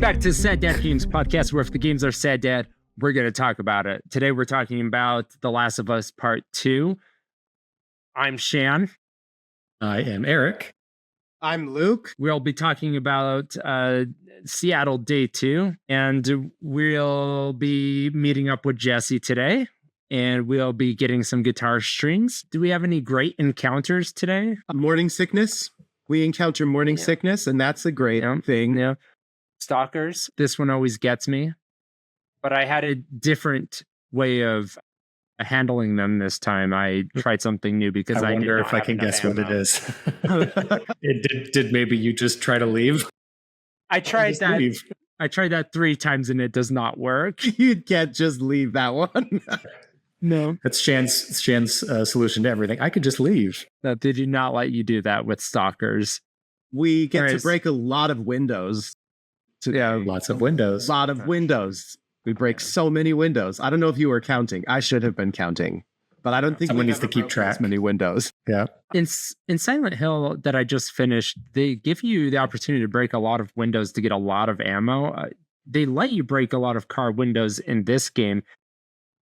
back to Sad Dad Games podcast, where if the games are sad, Dad, we're going to talk about it. Today, we're talking about The Last of Us Part 2. I'm Shan. I am Eric. I'm Luke. We'll be talking about Seattle Day 2, and we'll be meeting up with Jesse today, and we'll be getting some guitar strings. Do we have any great encounters today? Morning sickness. We encounter morning sickness, and that's a great thing. Yeah. Stalkers. This one always gets me, but I had a different way of handling them this time. I tried something new because I wonder if I can guess what it is. Did maybe you just try to leave? I tried that. I tried that 3 times and it does not work. You can't just leave that one. No. That's Shan's solution to everything. I could just leave. No, they do not let you do that with stalkers. We get to break a lot of windows. Lots of windows. A lot of windows. We break so many windows. I don't know if you were counting. I should have been counting, but I don't think someone needs to keep track. As many windows. Yeah. In Silent Hill that I just finished, they give you the opportunity to break a lot of windows to get a lot of ammo. They let you break a lot of car windows in this game.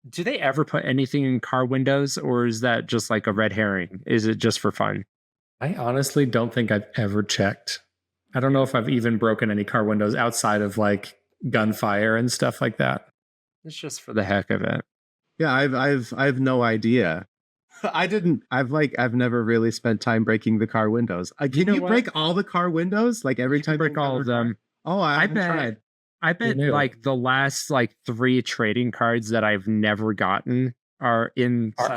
Do they ever put anything in car windows, or is that just like a red herring? Is it just for fun? I honestly don't think I've ever checked. I don't know if I've even broken any car windows outside of like gunfire and stuff like that. It's just for the heck of it. Yeah, I've no idea. I've never really spent time breaking the car windows. Can you break all the car windows? Like every time break all of them. Oh, I bet. Tried. I bet like the last 3 trading cards that I've never gotten are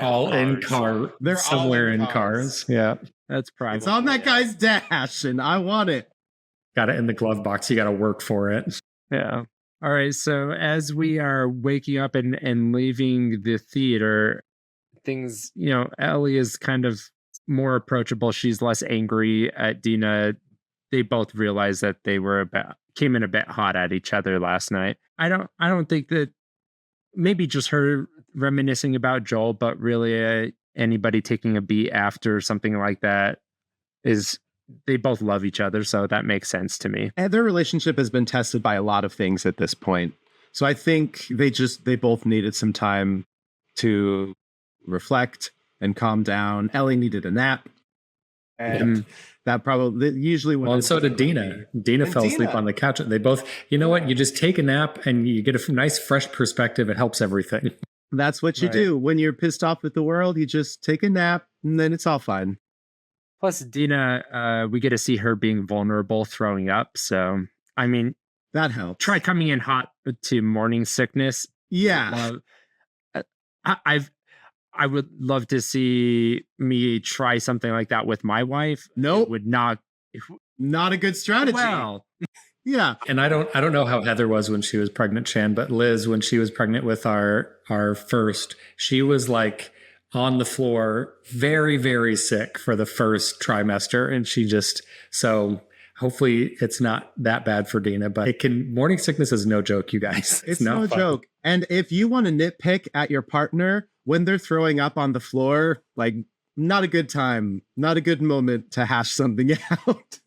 all in car. They're somewhere in cars. Yeah. That's probably. It's on that guy's dash and I want it. Got it in the glove box. You got to work for it. Yeah. All right. So as we are waking up and leaving the theater, things, Ellie is kind of more approachable. She's less angry at Dina. They both realize that they came in a bit hot at each other last night. I don't think that maybe just her reminiscing about Joel, but really anybody taking a beat after something like that they both love each other, so that makes sense to me. And their relationship has been tested by a lot of things at this point. So I think they both needed some time to reflect and calm down. Ellie needed a nap. And that probably usually and so did Dina. Dina fell asleep on the couch. They both, what? You just take a nap and you get a nice fresh perspective. It helps everything. That's what you do. When you're pissed off with the world, you just take a nap and then it's all fine. Plus, Dina, we get to see her being vulnerable, throwing up. So, I mean, that helps. Try coming in hot to morning sickness. Yeah. I would love to see me try something like that with my wife. Nope. It would not a good strategy. Well, yeah. And I don't know how Heather was when she was pregnant, Shan, but Liz, when she was pregnant with our first, she was like on the floor, very, very sick for the first trimester. And so hopefully it's not that bad for Dina, but morning sickness is no joke, you guys. It's no joke. And if you want to nitpick at your partner when they're throwing up on the floor, like not a good time, not a good moment to hash something out.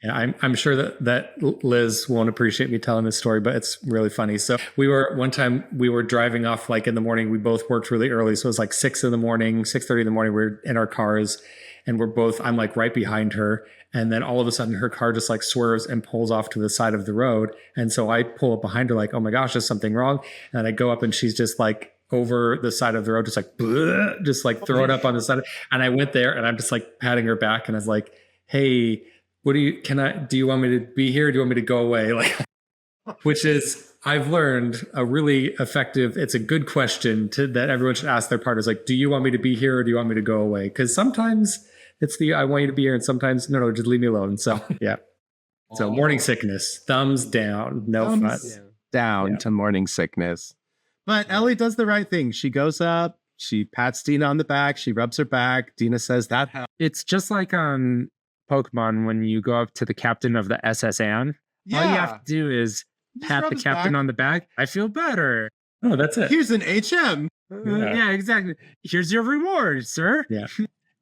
Yeah, I'm sure that Liz won't appreciate me telling this story, but it's really funny. So one time we were driving off in the morning. We both worked really early. So it was 6 in the morning, 6:30 in the morning. We're in our cars and I'm right behind her. And then all of a sudden her car just swerves and pulls off to the side of the road. And so I pull up behind her oh my gosh, is something wrong? And I go up and she's just over the side of the road, just throwing up on the side. And I went there and I'm just patting her back. And I was like, hey, do you want me to be here? Or do you want me to go away? Which is, I've learned a really effective, it's a good question that everyone should ask their partners. Do you want me to be here or do you want me to go away? Because sometimes it's I want you to be here and sometimes, no, just leave me alone. So yeah. So morning sickness, thumbs down, no fun. Down to morning sickness. But Ellie does the right thing. She goes up, she pats Dina on the back, she rubs her back. Dina says that helps. It's just like on Pokemon when you go up to the captain of the SS Anne. Yeah. All you have to do is pat the captain on the back. I feel better. Oh, that's it. Here's an HM. Yeah, exactly. Here's your reward, sir. Yeah.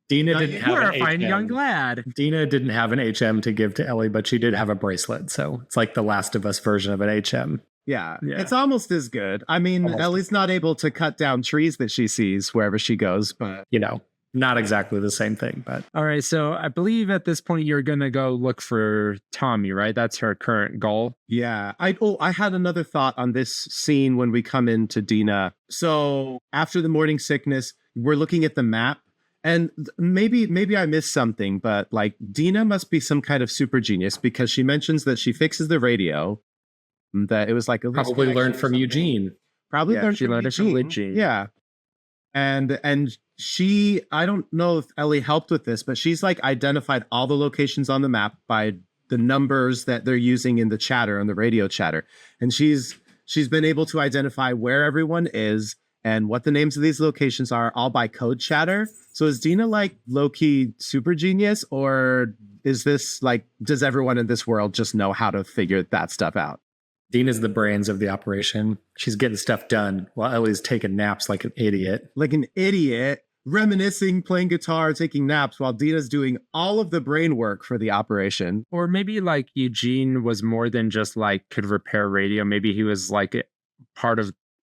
Dina didn't have You're an a fine HM. young lad. Dina didn't have an HM to give to Ellie, but she did have a bracelet. So it's like the Last of Us version of an HM. Yeah, Yeah. it's almost as good. I mean, Almost. Ellie's not able to cut down trees that she sees wherever she goes, but You know, not exactly the same thing, but All right, so I believe at this point you're gonna go look for Tommy, right? That's her current goal. yeah. I had another thought on this scene when we come into Dina. So after the morning sickness, we're looking at the map. And maybe I missed something, but like Dina must be some kind of super genius because she mentions that she fixes the radio. That it was like a probably learned from Eugene. Probably Yeah, she learned it from Eugene. Yeah. And she, I don't know if Ellie helped with this, but she's like identified all the locations on the map by the numbers that they're using in the chatter, on the radio chatter. And she's been able to identify where everyone is and what the names of these locations are, all by code chatter. So is Dina like low-key super genius, or is this like, does everyone in this world just know how to figure that stuff out? Dina's the brains of the operation. She's getting stuff done while Ellie's taking naps like an idiot. Like an idiot, reminiscing, playing guitar, taking naps, while Dina's doing all of the brain work for the operation. Or maybe like Eugene was more than just like could repair radio. Maybe he was like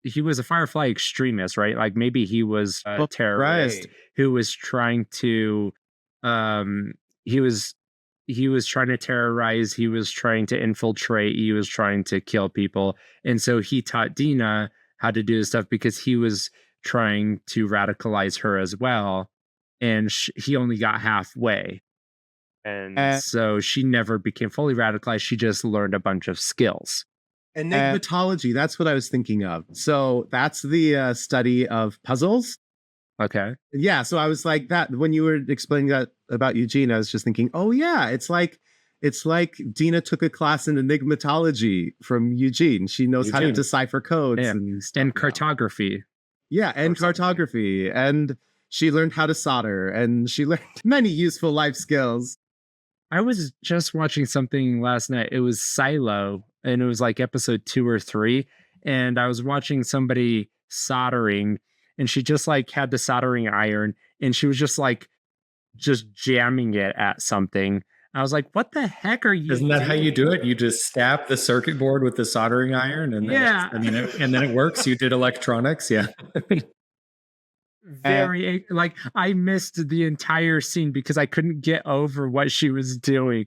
he was a Firefly extremist, right? Like maybe he was a terrorist who was trying to he was trying to terrorize, he was trying to infiltrate, he was trying to kill people. And so he taught Dina how to do this stuff because he was trying to radicalize her as well. And he only got halfway. And so she never became fully radicalized. She just learned a bunch of skills. Enigmatology, that's what I was thinking of. So that's the study of puzzles. Okay. Yeah, so I was like that when you were explaining that about Eugene, I was just thinking, oh yeah, it's like Dina took a class in enigmatology from Eugene. She knows how to decipher codes and cartography. Yeah, and cartography. And she learned how to solder, and she learned many useful life skills. I was just watching something last night. It was Silo, and it was like episode 2 or 3. And I was watching somebody soldering, and she just like had the soldering iron, and she was just jamming it at something. I was like, what the heck are you Isn't that how you do it? You just stab the circuit board with the soldering iron and then it works. You did electronics. Yeah. Very like I missed the entire scene because I couldn't get over what she was doing.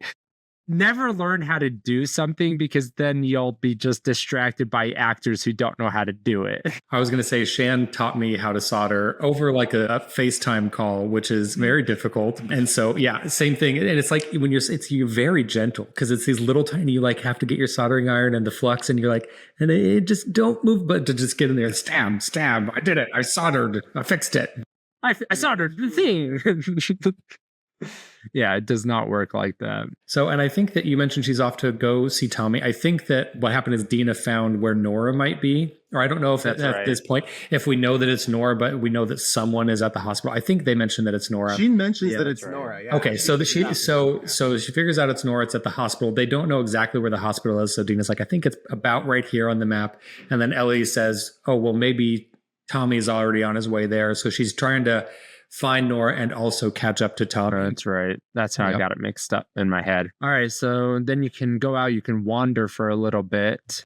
Never learn how to do something because then you'll be just distracted by actors who don't know how to do it. I was going to say Shan taught me how to solder over like a FaceTime call, which is very difficult. And so, yeah, same thing. And it's like when you're very gentle because it's these little tiny, you like have to get your soldering iron and the flux and you're like, and it just don't move, but to just get in there, stab. I did it. I soldered. I fixed it. I soldered the thing. Yeah, it does not work like that. So, and I think that you mentioned she's off to go see Tommy. I think that what happened is Dina found where Nora might be, or I don't know if at this point, if we know that it's Nora, but we know that someone is at the hospital. I think they mentioned that it's Nora. She mentions that it's Nora. Yeah. Okay, so she figures out it's Nora. It's at the hospital. They don't know exactly where the hospital is. So Dina's like, I think it's about right here on the map. And then Ellie says, oh, well, maybe Tommy's already on his way there. So she's trying to find Nora and also catch up to Tommy. That's right. That's how I got it mixed up in my head. All right. So then you can go out, you can wander for a little bit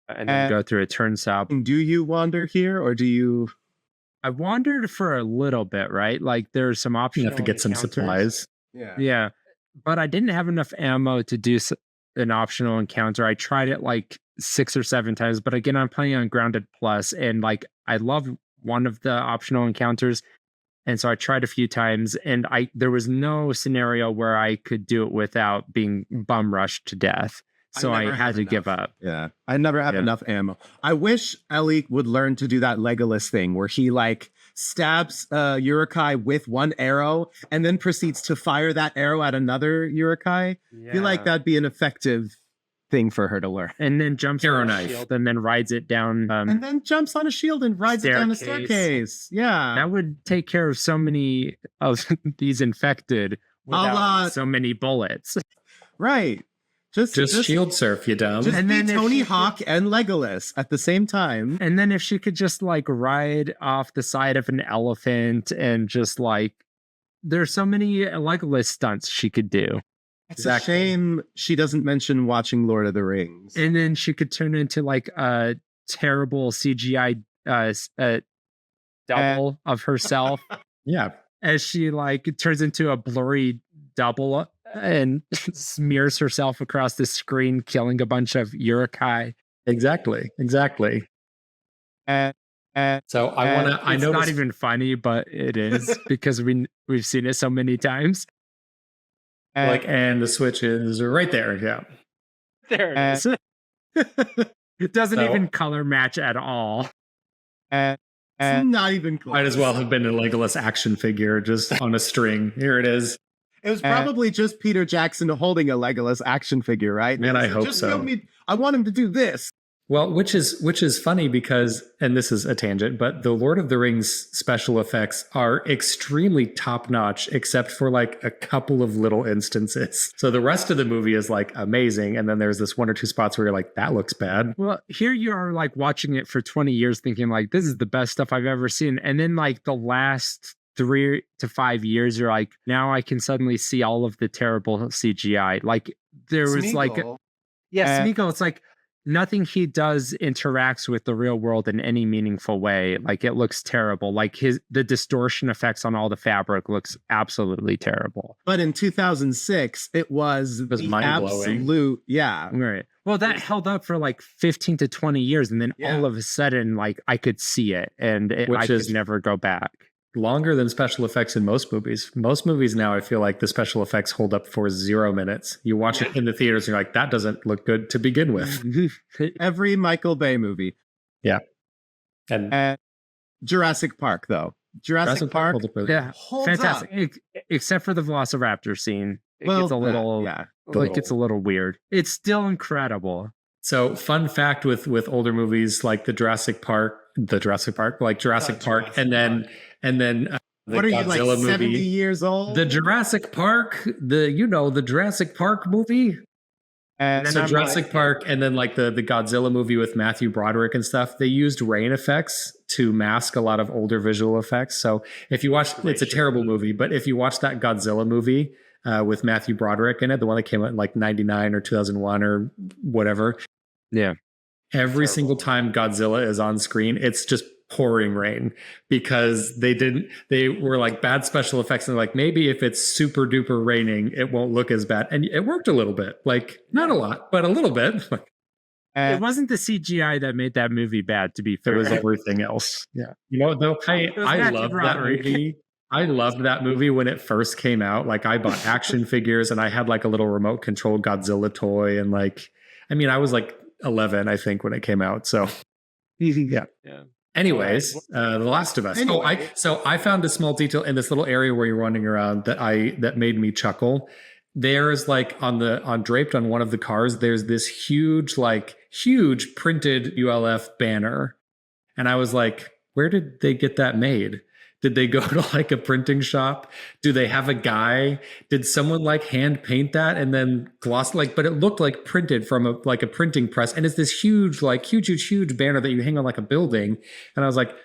and then go through a turnstile. Do you wander here or do you? I wandered for a little bit, right? Like there's some options. You have to get some supplies. Yeah. But I didn't have enough ammo to do an optional encounter. I tried it like 6 or 7 times, but again, I'm playing on Grounded Plus and like I love one of the optional encounters. And so I tried a few times and there was no scenario where I could do it without being bum rushed to death. So I had to give up. Yeah. I never had enough ammo. I wish Ellie would learn to do that Legolas thing where he like stabs Urukai with one arrow and then proceeds to fire that arrow at another Urukai. I feel like that'd be an effective thing for her to learn. And then jumps on a shield and then rides it down. And then jumps on a shield and rides it down a staircase. Yeah. That would take care of so many of these infected without so many bullets. Right. Just shield surf, you dumb. Just and then Tony Hawk and Legolas at the same time. And then if she could just like ride off the side of an elephant and just like there's so many Legolas stunts she could do. It's a shame she doesn't mention watching Lord of the Rings. And then she could turn into like a terrible CGI double of herself. Yeah. As she like turns into a blurry double and smears herself across the screen, killing a bunch of Urukai. Exactly. So I want to. It's not even funny, but it is because we've seen it so many times. And the switch is right there. Yeah, there it is. It doesn't even color match at all. It's not even close. Might as well have been a Legolas action figure just on a string. Here it is. It was probably just Peter Jackson holding a Legolas action figure, right? Man, I hope so. I want him to do this. Well, which is funny because, and this is a tangent, but the Lord of the Rings special effects are extremely top notch, except for like a couple of little instances. So the rest of the movie is like amazing. And then there's this one or two spots where you're like, that looks bad. Well, here you are like watching it for 20 years thinking like, this is the best stuff I've ever seen. And then like the last 3 to 5 years, you're like, now I can suddenly see all of the terrible CGI. Like there was Smeagol. Smeagol, it's like, nothing he does interacts with the real world in any meaningful way. Like it looks terrible. Like the distortion effects on all the fabric looks absolutely terrible. But in 2006, it was mind-blowing. Absolute, yeah. Right. Well, that held up for like 15 to 20 years, and then all of a sudden, like I could see it, and I could never go back. Longer than special effects in most movies. Most movies now, I feel like the special effects hold up for 0 minutes. You watch it in the theaters and you're like, that doesn't look good to begin with. Every Michael Bay movie. Yeah. And Jurassic Park, though. Jurassic Park holds up really fantastic. Except for the Velociraptor scene. It gets a little, it's a little weird. It's still incredible. So fun fact with older movies like Jurassic Park, and then the what are Godzilla you, like 70 movie. years old? The Jurassic Park, the Jurassic Park movie. So Jurassic Park, and then like the Godzilla movie with Matthew Broderick and stuff, they used rain effects to mask a lot of older visual effects. So if you watch, it's a terrible movie, but if you watch that Godzilla movie with Matthew Broderick in it, the one that came out in like 99 or 2001 or whatever. Yeah. Every single time Godzilla is on screen, it's just pouring rain because they were like bad special effects. And they're like, maybe if it's super duper raining, it won't look as bad. And it worked a little bit, like not a lot, but a little bit. It wasn't the CGI that made that movie bad, to be fair. It was everything else. Yeah. Though I loved that movie. I loved that movie when it first came out. Like I bought action figures and I had like a little remote controlled Godzilla toy. And like, I mean, I was like 11, I think, when it came out. So yeah. Anyways, The Last of Us. Anyway. I found a small detail in this little area where you're running around that made me chuckle. There's like draped on one of the cars, there's this huge printed ULF banner. And I was like, where did they get that made? Did they go to like a printing shop? Do they have a guy? Did someone like hand paint that and then gloss but it looked like printed from a printing press. And it's this huge banner that you hang on like a building. And I was like,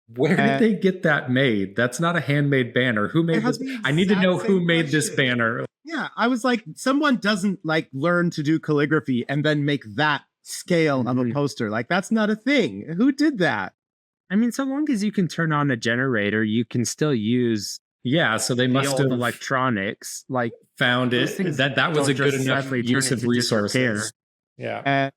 where did they get that made? That's not a handmade banner. Who made this? I need to know who made this banner. Yeah. I was like, someone doesn't like learn to do calligraphy and then make that scale of a poster. Like that's not a thing. Who did that? I mean, so long as you can turn on a generator, you can still use so they must have electronics, like found it. That was a good enough use of resources. Yeah.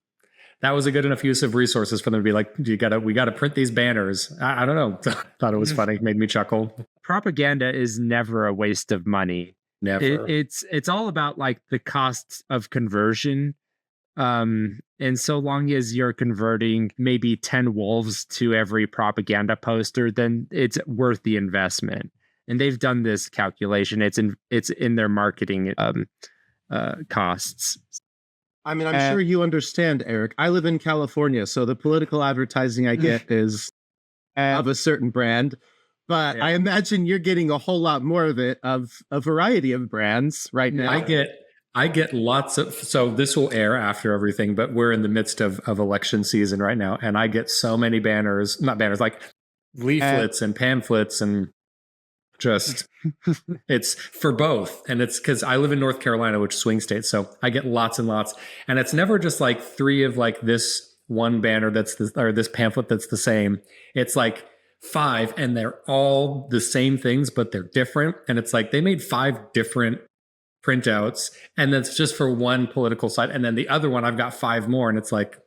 That was a good enough use of resources for them to be like, we got to print these banners. I don't know. Thought it was funny. Made me chuckle. Propaganda is never a waste of money. Never. It's all about like the costs of conversion. And so long as you're converting maybe 10 wolves to every propaganda poster, then it's worth the investment. And they've done this calculation. It's in their marketing costs. I mean, I'm sure you understand, Eric. I live in California, so the political advertising I get is of a certain brand. But I imagine you're getting a whole lot more of it of a variety of brands right now. I get lots of, so this will air after everything, but we're in the midst of election season right now. And I get so many not banners, like leaflets and pamphlets and Just it's for both. And it's because I live in North Carolina, which is swing state. So I get lots and lots. And it's never just like 3 of like this one banner or this pamphlet that's the same. It's like 5 and they're all the same things, but they're different. And it's like they made 5 different printouts and that's just for one political side. And then the other one, I've got 5 more. And it's like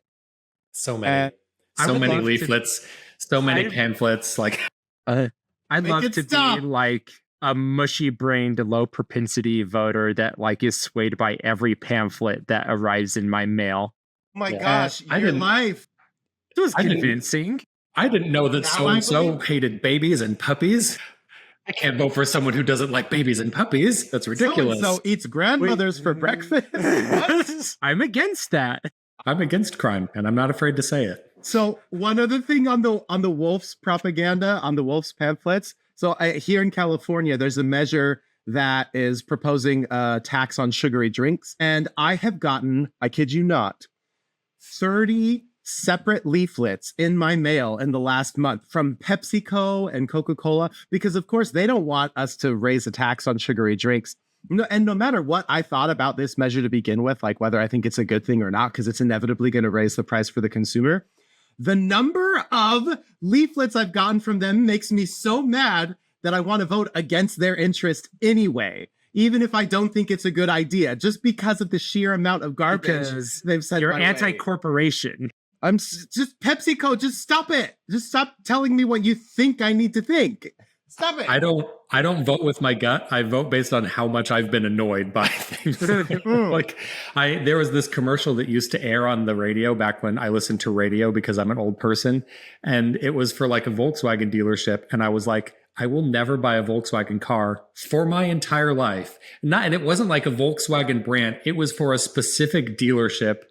so many, leaflets, so many pamphlets. Like, I'd love to be like a mushy-brained, low-propensity voter that like is swayed by every pamphlet that arrives in my mail. Oh my gosh, your life. It was convincing. I didn't know that so-and-so hated babies and puppies. I can't vote for someone who doesn't like babies and puppies. That's ridiculous. So eats grandmothers for breakfast. What? I'm against that. I'm against crime, and I'm not afraid to say it. So one other thing on the Wolf's propaganda, on the Wolf's pamphlets. So here in California, there's a measure that is proposing a tax on sugary drinks. And I have gotten, I kid you not, 30 separate leaflets in my mail in the last month from PepsiCo and Coca-Cola, because of course they don't want us to raise a tax on sugary drinks. And no matter what I thought about this measure to begin with, like whether I think it's a good thing or not, because it's inevitably going to raise the price for the consumer, the number of leaflets I've gotten from them makes me so mad that I want to vote against their interest anyway, even if I don't think it's a good idea, just because of the sheer amount of garbage they've said. You're anti-corporation. I'm just PepsiCo. Just stop it. Just stop telling me what you think I need to think. Stop it. I don't vote with my gut. I vote based on how much I've been annoyed by things. There was this commercial that used to air on the radio back when I listened to radio because I'm an old person. And it was for like a Volkswagen dealership. And I was like, I will never buy a Volkswagen car for my entire life. And it wasn't like a Volkswagen brand. It was for a specific dealership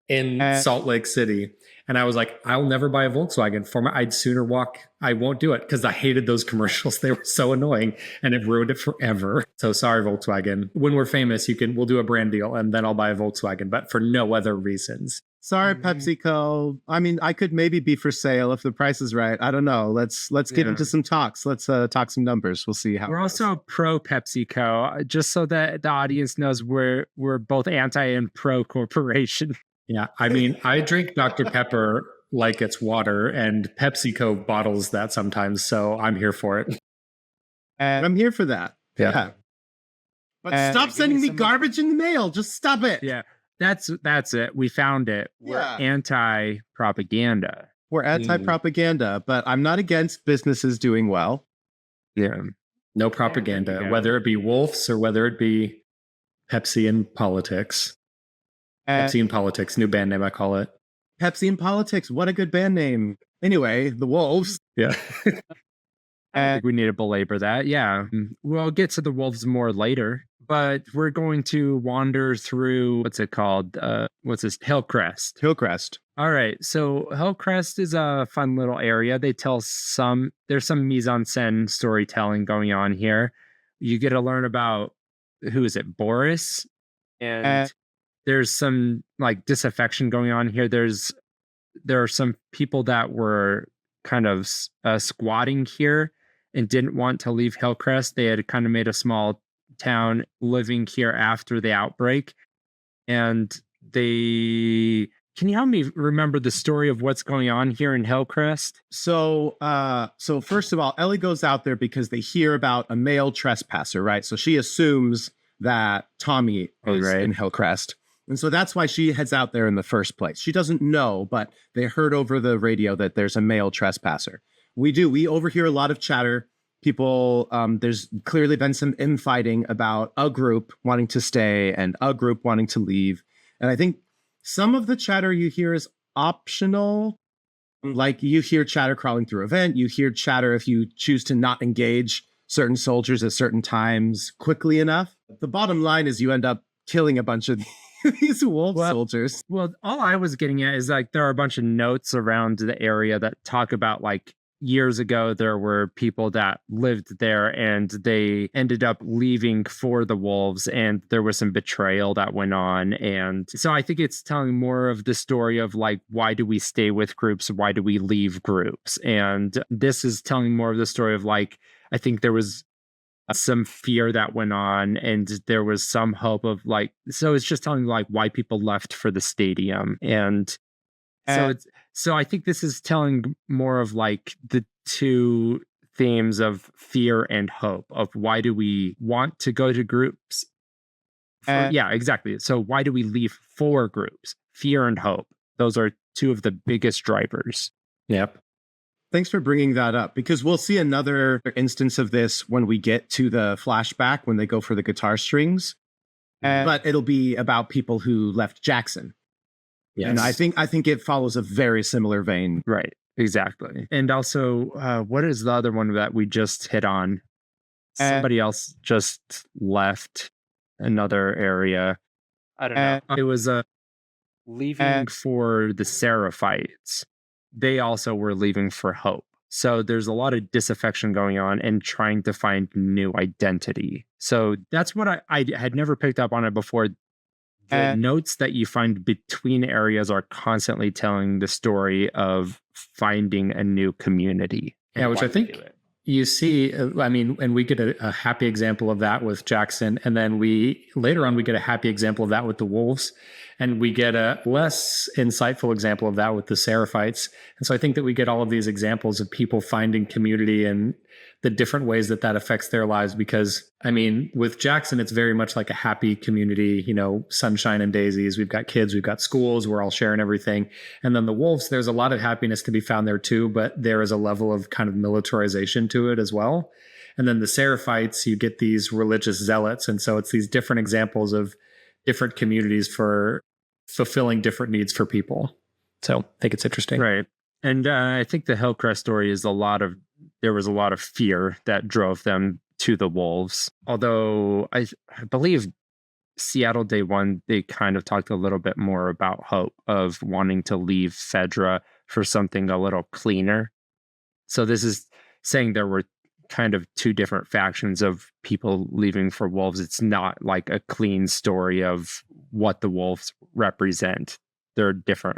in Salt Lake City. And I was like, I'll never buy a Volkswagen I'd sooner walk. I won't do it because I hated those commercials. They were so annoying and it ruined it forever. So sorry, Volkswagen. When we're famous, we'll do a brand deal and then I'll buy a Volkswagen, but for no other reasons. Sorry, PepsiCo. I mean, I could maybe be for sale if the price is right. I don't know. Let's get into some talks. Let's talk some numbers. We'll see how. We're also pro PepsiCo, just so that the audience knows we're both anti and pro corporation. Yeah, I mean, I drink Dr. Pepper like it's water, and PepsiCo bottles that sometimes, so I'm here for it. And I'm here for that. Yeah. But stop sending me garbage in the mail. Just stop it. Yeah, that's it. We found it. We're anti-propaganda. We're anti-propaganda, but I'm not against businesses doing well. Yeah. No propaganda, whether it be Wolf's or whether it be Pepsi in politics. Pepsi in Politics, new band name, I call it. Pepsi in Politics, what a good band name. Anyway, the Wolves. Yeah. I think we need to belabor that. Yeah. We'll get to the Wolves more later, but we're going to wander through, what's it called? Hillcrest. Hillcrest. All right. So Hillcrest is a fun little area. There's some mise-en-scène storytelling going on here. You get to learn about, who is it? Boris. And there's some like disaffection going on here. There are some people that were kind of squatting here and didn't want to leave Hillcrest. They had kind of made a small town living here after the outbreak. And can you help me remember the story of what's going on here in Hillcrest? So first of all, Ellie goes out there because they hear about a male trespasser, right? So she assumes that Tommy is in Hillcrest. And so that's why she heads out there in the first place. She doesn't know, but they heard over the radio that there's a male trespasser. We overhear a lot of chatter. People, there's clearly been some infighting about a group wanting to stay and a group wanting to leave. And I think some of the chatter you hear is optional. Like you hear chatter crawling through a vent. You hear chatter if you choose to not engage certain soldiers at certain times quickly enough. The bottom line is you end up killing a bunch of these wolf soldiers. Well, all I was getting at is like there are a bunch of notes around the area that talk about like years ago there were people that lived there and they ended up leaving for the wolves and there was some betrayal that went on. And so I think it's telling more of the story of like, why do we stay with groups? Why do we leave groups? And this is telling more of the story of like, I think there was some fear that went on, and there was some hope of like, so it's just telling like why people left for the stadium. And so I think this is telling more of like the two themes of fear and hope, of why do we want to go to groups. Yeah, exactly. So why do we leave for groups? Fear and hope. Those are two of the biggest drivers. Yep. Thanks for bringing that up, because we'll see another instance of this when we get to the flashback when they go for the guitar strings. But it'll be about people who left Jackson. Yes. And I think it follows a very similar vein. Right. Exactly. And also, what is the other one that we just hit on? Somebody else just left another area. I don't know. It was leaving for the Seraphites. They also were leaving for hope. So there's a lot of disaffection going on and trying to find new identity. So that's what I had never picked up on it before. The notes that you find between areas are constantly telling the story of finding a new community. Yeah, which I think you see, I mean, and we get a happy example of that with Jackson. And then later on, we get a happy example of that with the Wolves. And we get a less insightful example of that with the Seraphites. And so I think that we get all of these examples of people finding community and the different ways that affects their lives. Because, I mean, with Jackson, it's very much like a happy community, sunshine and daisies. We've got kids, we've got schools, we're all sharing everything. And then the Wolves, there's a lot of happiness to be found there too, but there is a level of kind of militarization to it as well. And then the Seraphites, you get these religious zealots. And so it's these different examples of different communities for fulfilling different needs for people. So I think it's interesting. Right. And I think the Hillcrest story is there was a lot of fear that drove them to the Wolves. Although I believe Seattle Day One, they kind of talked a little bit more about hope of wanting to leave Fedra for something a little cleaner. So this is saying there were kind of two different factions of people leaving for Wolves. It's not like a clean story of what the Wolves represent. There are different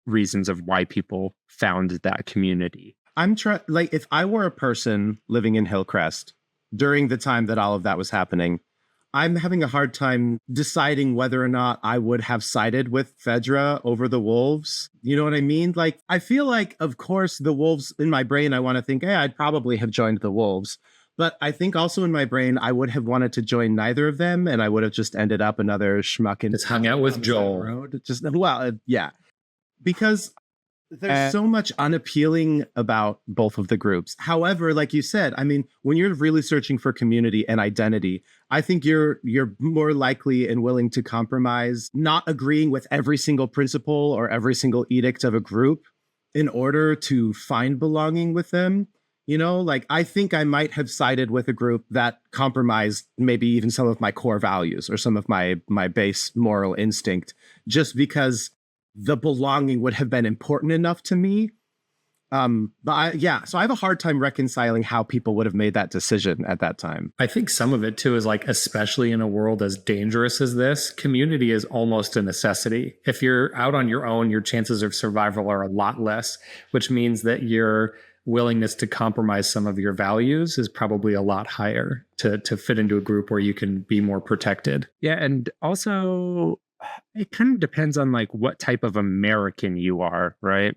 reasons of why people found that community. If I were a person living in Hillcrest during the time that all of that was happening, I'm having a hard time deciding whether or not I would have sided with Fedra over the Wolves. You know what I mean? Like, I feel like, of course, the Wolves, in my brain, I want to think, hey, I'd probably have joined the Wolves. But I think also in my brain, I would have wanted to join neither of them, and I would have just ended up another schmuck and just hung out with Joel. Yeah. Because there's so much unappealing about both of the groups. However, like you said, I mean, when you're really searching for community and identity, I think you're more likely and willing to compromise, not agreeing with every single principle or every single edict of a group in order to find belonging with them. Like, I think I might have sided with a group that compromised maybe even some of my core values or some of my base moral instinct, just because the belonging would have been important enough to me. So I have a hard time reconciling how people would have made that decision at that time. I think some of it too is like, especially in a world as dangerous as this, community is almost a necessity. If you're out on your own, your chances of survival are a lot less, which means that your willingness to compromise some of your values is probably a lot higher to fit into a group where you can be more protected. Yeah. And also, it kind of depends on like what type of American you are, right?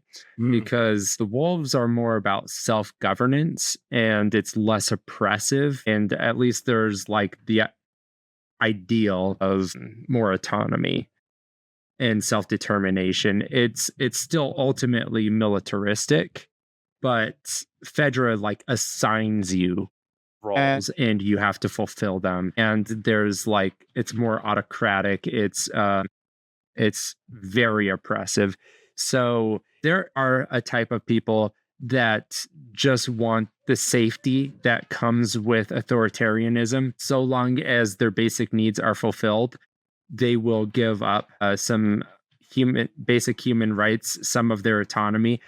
Because the Wolves are more about self-governance and it's less oppressive. And at least there's like the ideal of more autonomy and self-determination. It's still ultimately militaristic, but Fedra like assigns you roles and you have to fulfill them. And there's like, it's more autocratic. It's very oppressive. So there are a type of people that just want the safety that comes with authoritarianism. So long as their basic needs are fulfilled, they will give up some basic human rights, some of their autonomy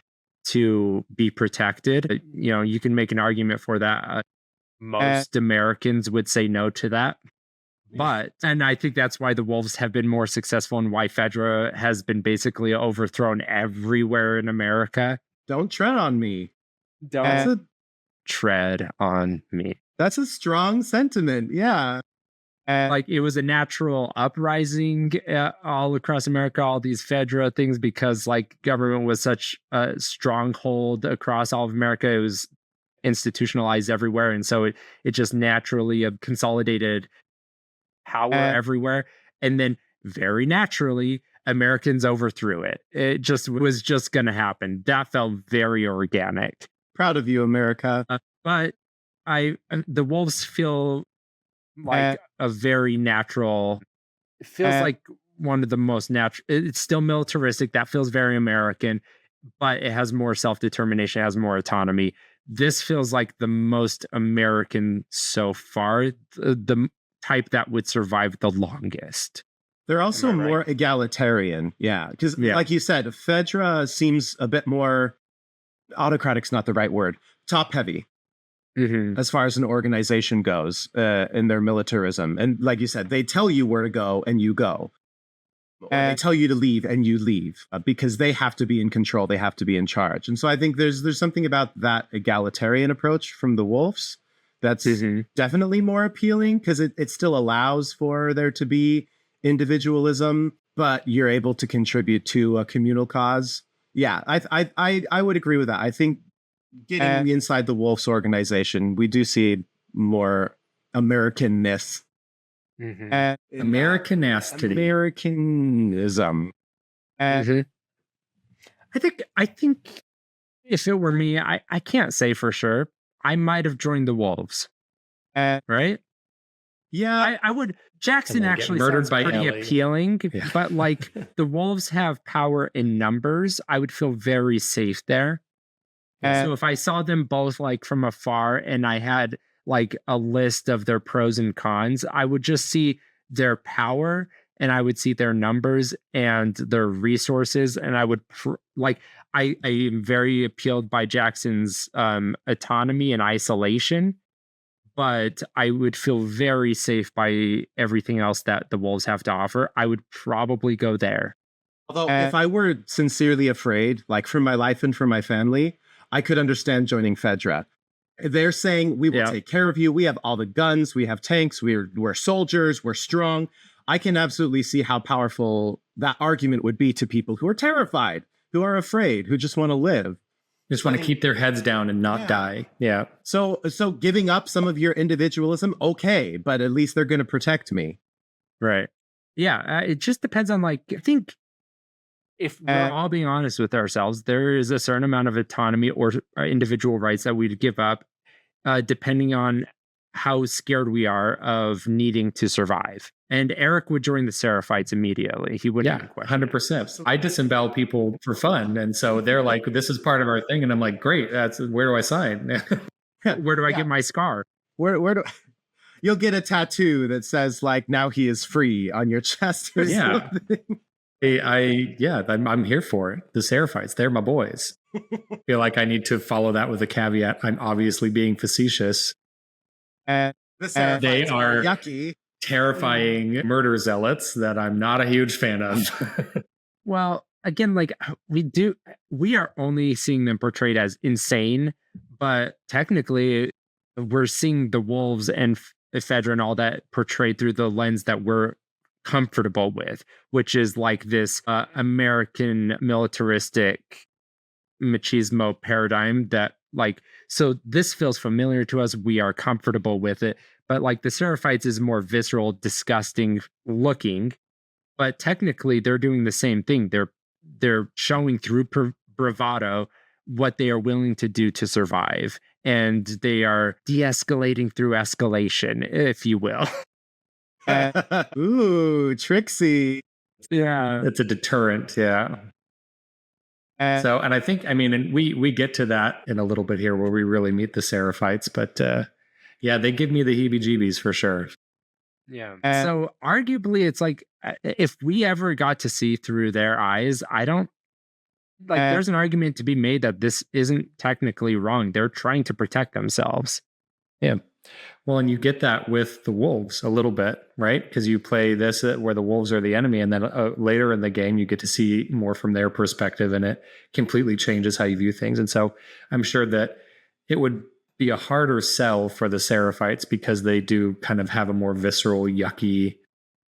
to be protected. You can make an argument for that. Most Americans would say no to that. And I think that's why the Wolves have been more successful and why Fedra has been basically overthrown everywhere in America. Don't tread on me. Don't tread on me. That's a strong sentiment. Yeah. Like it was a natural uprising all across America, all these fedra things, because like government was such a stronghold across all of America. It was institutionalized everywhere. And so it just naturally consolidated power everywhere. And then very naturally, Americans overthrew it. It just was just going to happen. That felt very organic. Proud of you, America. But the wolves feel like a very natural, it feels like one of the most natural. It's still militaristic. That feels very American, but it has more self-determination, it has more autonomy. This feels like the most American so far, the type that would survive the longest. They're also more egalitarian. Yeah. Because like you said, Fedra seems a bit more, autocratic's not the right word, top heavy. As far as an organization goes in their militarism. And like you said, they tell you where to go and you go. Or they tell you to leave and you leave because they have to be in control. They have to be in charge. And so I think there's something about that egalitarian approach from the wolves that's definitely more appealing because it still allows for there to be individualism, but you're able to contribute to a communal cause. Yeah, I would agree with that. I think getting inside the Wolves organization, we do see more Americanness. Americanism. I think if it were me, I can't say for sure. I might have joined the Wolves. Right? Yeah. I would. Jackson actually sounds pretty Ellie. appealing, but like the Wolves have power in numbers. I would feel very safe there. So if I saw them both like from afar and I had like a list of their pros and cons, I would just see their power and I would see their numbers and their resources. And I would I am very appealed by Jackson's autonomy and isolation, but I would feel very safe by everything else that the Wolves have to offer. I would probably go there. Although if I were sincerely afraid, like for my life and for my family, I could understand joining Fedra. They're saying, we will take care of you. We have all the guns. We have tanks. We're soldiers. We're strong. I can absolutely see how powerful that argument would be to people who are terrified, who are afraid, who just want to live. Just want to keep their heads down and not die. Yeah. So giving up some of your individualism, okay, but at least they're going to protect me. Right. Yeah. It just depends on I think if we're all being honest with ourselves, there is a certain amount of autonomy or individual rights that we'd give up, depending on how scared we are of needing to survive. And Eric would join the Seraphites immediately. He wouldn't even question 100%. I disembowel people for fun. And so they're like, this is part of our thing. And I'm like, great, where do I sign? Where do I get my scar? Where do you'll get a tattoo that says like, now he is free on your chest or something. I'm here for it. The Seraphites, they're my boys. I feel like I need to follow that with a caveat. I'm obviously being facetious. And they are yucky, terrifying murder zealots that I'm not a huge fan of. Well, again, we are only seeing them portrayed as insane, but technically we're seeing the wolves and Ephedra and all that portrayed through the lens that we're comfortable with, which is like this American militaristic machismo paradigm that so this feels familiar to us. We are comfortable with it, but like the Seraphites is more visceral, disgusting looking, but technically they're doing the same thing. They're showing through bravado what they are willing to do to survive, and they are de-escalating through escalation, if you will. Ooh, tricksy. Yeah. It's a deterrent. Yeah. So, and I think, and we get to that in a little bit here where we really meet the Seraphites, but they give me the heebie-jeebies for sure. Yeah. So arguably it's like, if we ever got to see through their eyes, I don't there's an argument to be made that this isn't technically wrong. They're trying to protect themselves. Yeah. Well, and you get that with the wolves a little bit, right? Because you play this where the wolves are the enemy, and then later in the game, you get to see more from their perspective, and it completely changes how you view things. And so I'm sure that it would be a harder sell for the Seraphites because they do kind of have a more visceral, yucky,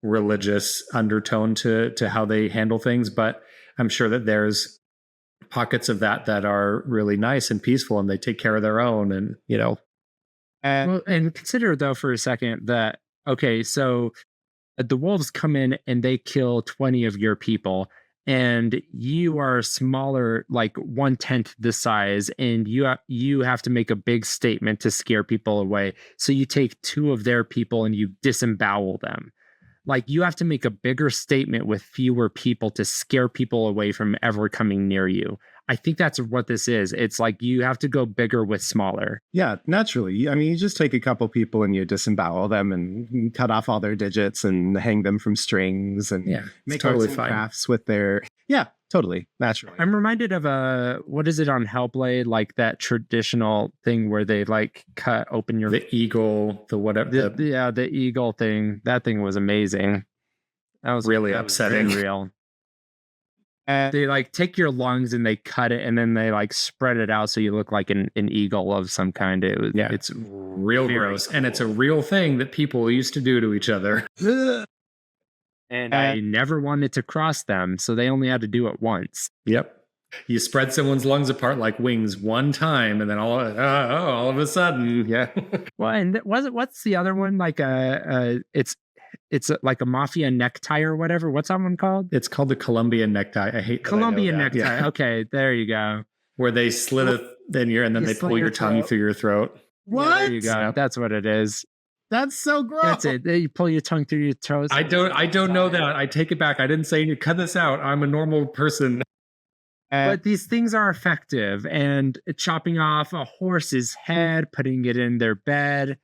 religious undertone to how they handle things. But I'm sure that there's pockets of that are really nice and peaceful, and they take care of their own, and Well, and consider though for a second that okay, so the wolves come in and they kill 20 of your people, and you are smaller, like 1/10 the size, and you have to make a big statement to scare people away. So you take 2 of their people and you disembowel them. Like you have to make a bigger statement with fewer people to scare people away from ever coming near you. I think that's what this is. It's like you have to go bigger with smaller. Yeah, naturally. I mean, you just take a couple people and you disembowel them and cut off all their digits and hang them from strings and make totally arts and crafts with their. Yeah, totally. Naturally. I'm reminded of what is it on Hellblade? Like that traditional thing where they like cut open your the eagle, the whatever. The eagle thing. That thing was amazing. That was really upsetting. Real. They like take your lungs and they cut it and then they like spread it out so you look like an eagle of some kind. It's real gross, and it's a real thing that people used to do to each other. And I never wanted to cross them, so they only had to do it once. Yep. You spread someone's lungs apart like wings one time, and then all of a sudden, Well, and what's the other one? Like it's like a mafia necktie or whatever. What's that one called? It's called the Colombian necktie. I hate Colombian necktie. Yeah. Okay, there you go. Where they slit and then they pull your tongue through your throat. What? Yeah, there you go. That's what it is. That's so gross. That's it. You pull your tongue through your throat. I don't know that. I take it back. I didn't say you cut this out. I'm a normal person. But these things are effective, and chopping off a horse's head, putting it in their bed.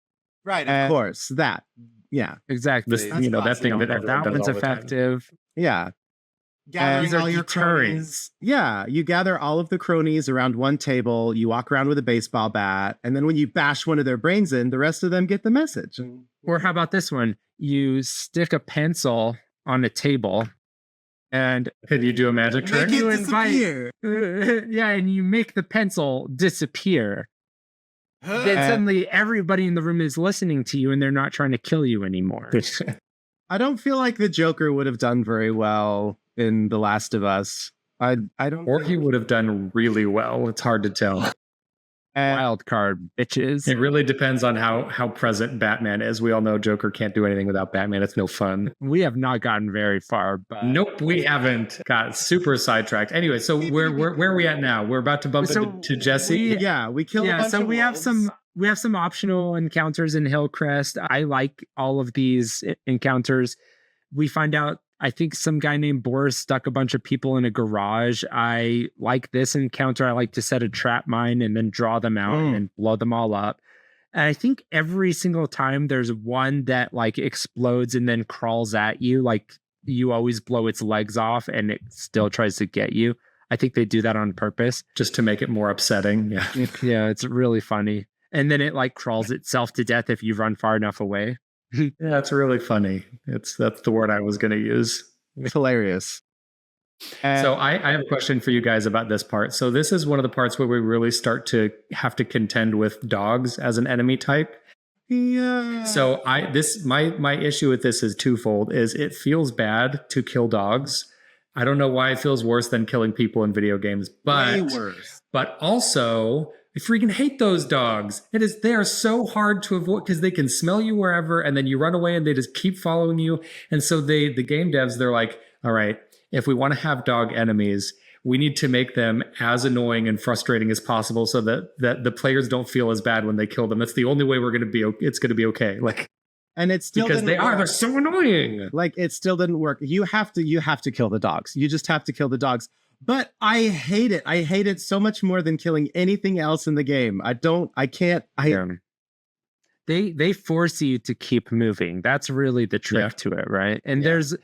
Right, of course. That. Yeah. Exactly. That thing that one's effective. Yeah. These are your cronies. Yeah, you gather all of the cronies around one table, you walk around with a baseball bat, and then when you bash one of their brains in, the rest of them get the message. Or how about this one? You stick a pencil on a table and you do a magic trick? You invite, and you make the pencil disappear. Then suddenly everybody in the room is listening to you and they're not trying to kill you anymore. I don't feel like the Joker would have done very well in The Last of Us. I don't. Or he would have done really well. It's hard to tell. Wild card, bitches. It really depends on how present Batman is. We all know Joker can't do anything without Batman. It's no fun. We have not gotten very far, but nope, we haven't. Got super sidetracked. Anyway, so where are we at now? We're about to bump into Jesse. We killed. Yeah, so we have some optional encounters in Hillcrest. I like all of these encounters. We find out, I think some guy named Boris stuck a bunch of people in a garage. I like this encounter. I like to set a trap mine and then draw them out and blow them all up. And I think every single time there's one that like explodes and then crawls at you, like you always blow its legs off and it still tries to get you. I think they do that on purpose. Just to make it more upsetting. Yeah. Yeah, it's really funny. And then it like crawls itself to death if you run far enough away. Yeah, it's really funny. That's the word I was going to use. It's hilarious. So I have a question for you guys about this part. So this is one of the parts where we really start to have to contend with dogs as an enemy type. Yeah. So my issue with this is twofold. Is it feels bad to kill dogs. I don't know why it feels worse than killing people in video games, but way worse. But also, I freaking hate those dogs. They are so hard to avoid because they can smell you wherever, and then you run away and they just keep following you. And so the game devs, they're like, all right, if we want to have dog enemies, we need to make them as annoying and frustrating as possible so that the players don't feel as bad when they kill them. That's the only way it's going to be okay. Like, and it's still because they're so annoying. Like, it still didn't work. You have to kill the dogs. You just have to kill the dogs. But I hate it. I hate it so much more than killing anything else in the game. They force you to keep moving. That's really the trick to it, right? And there's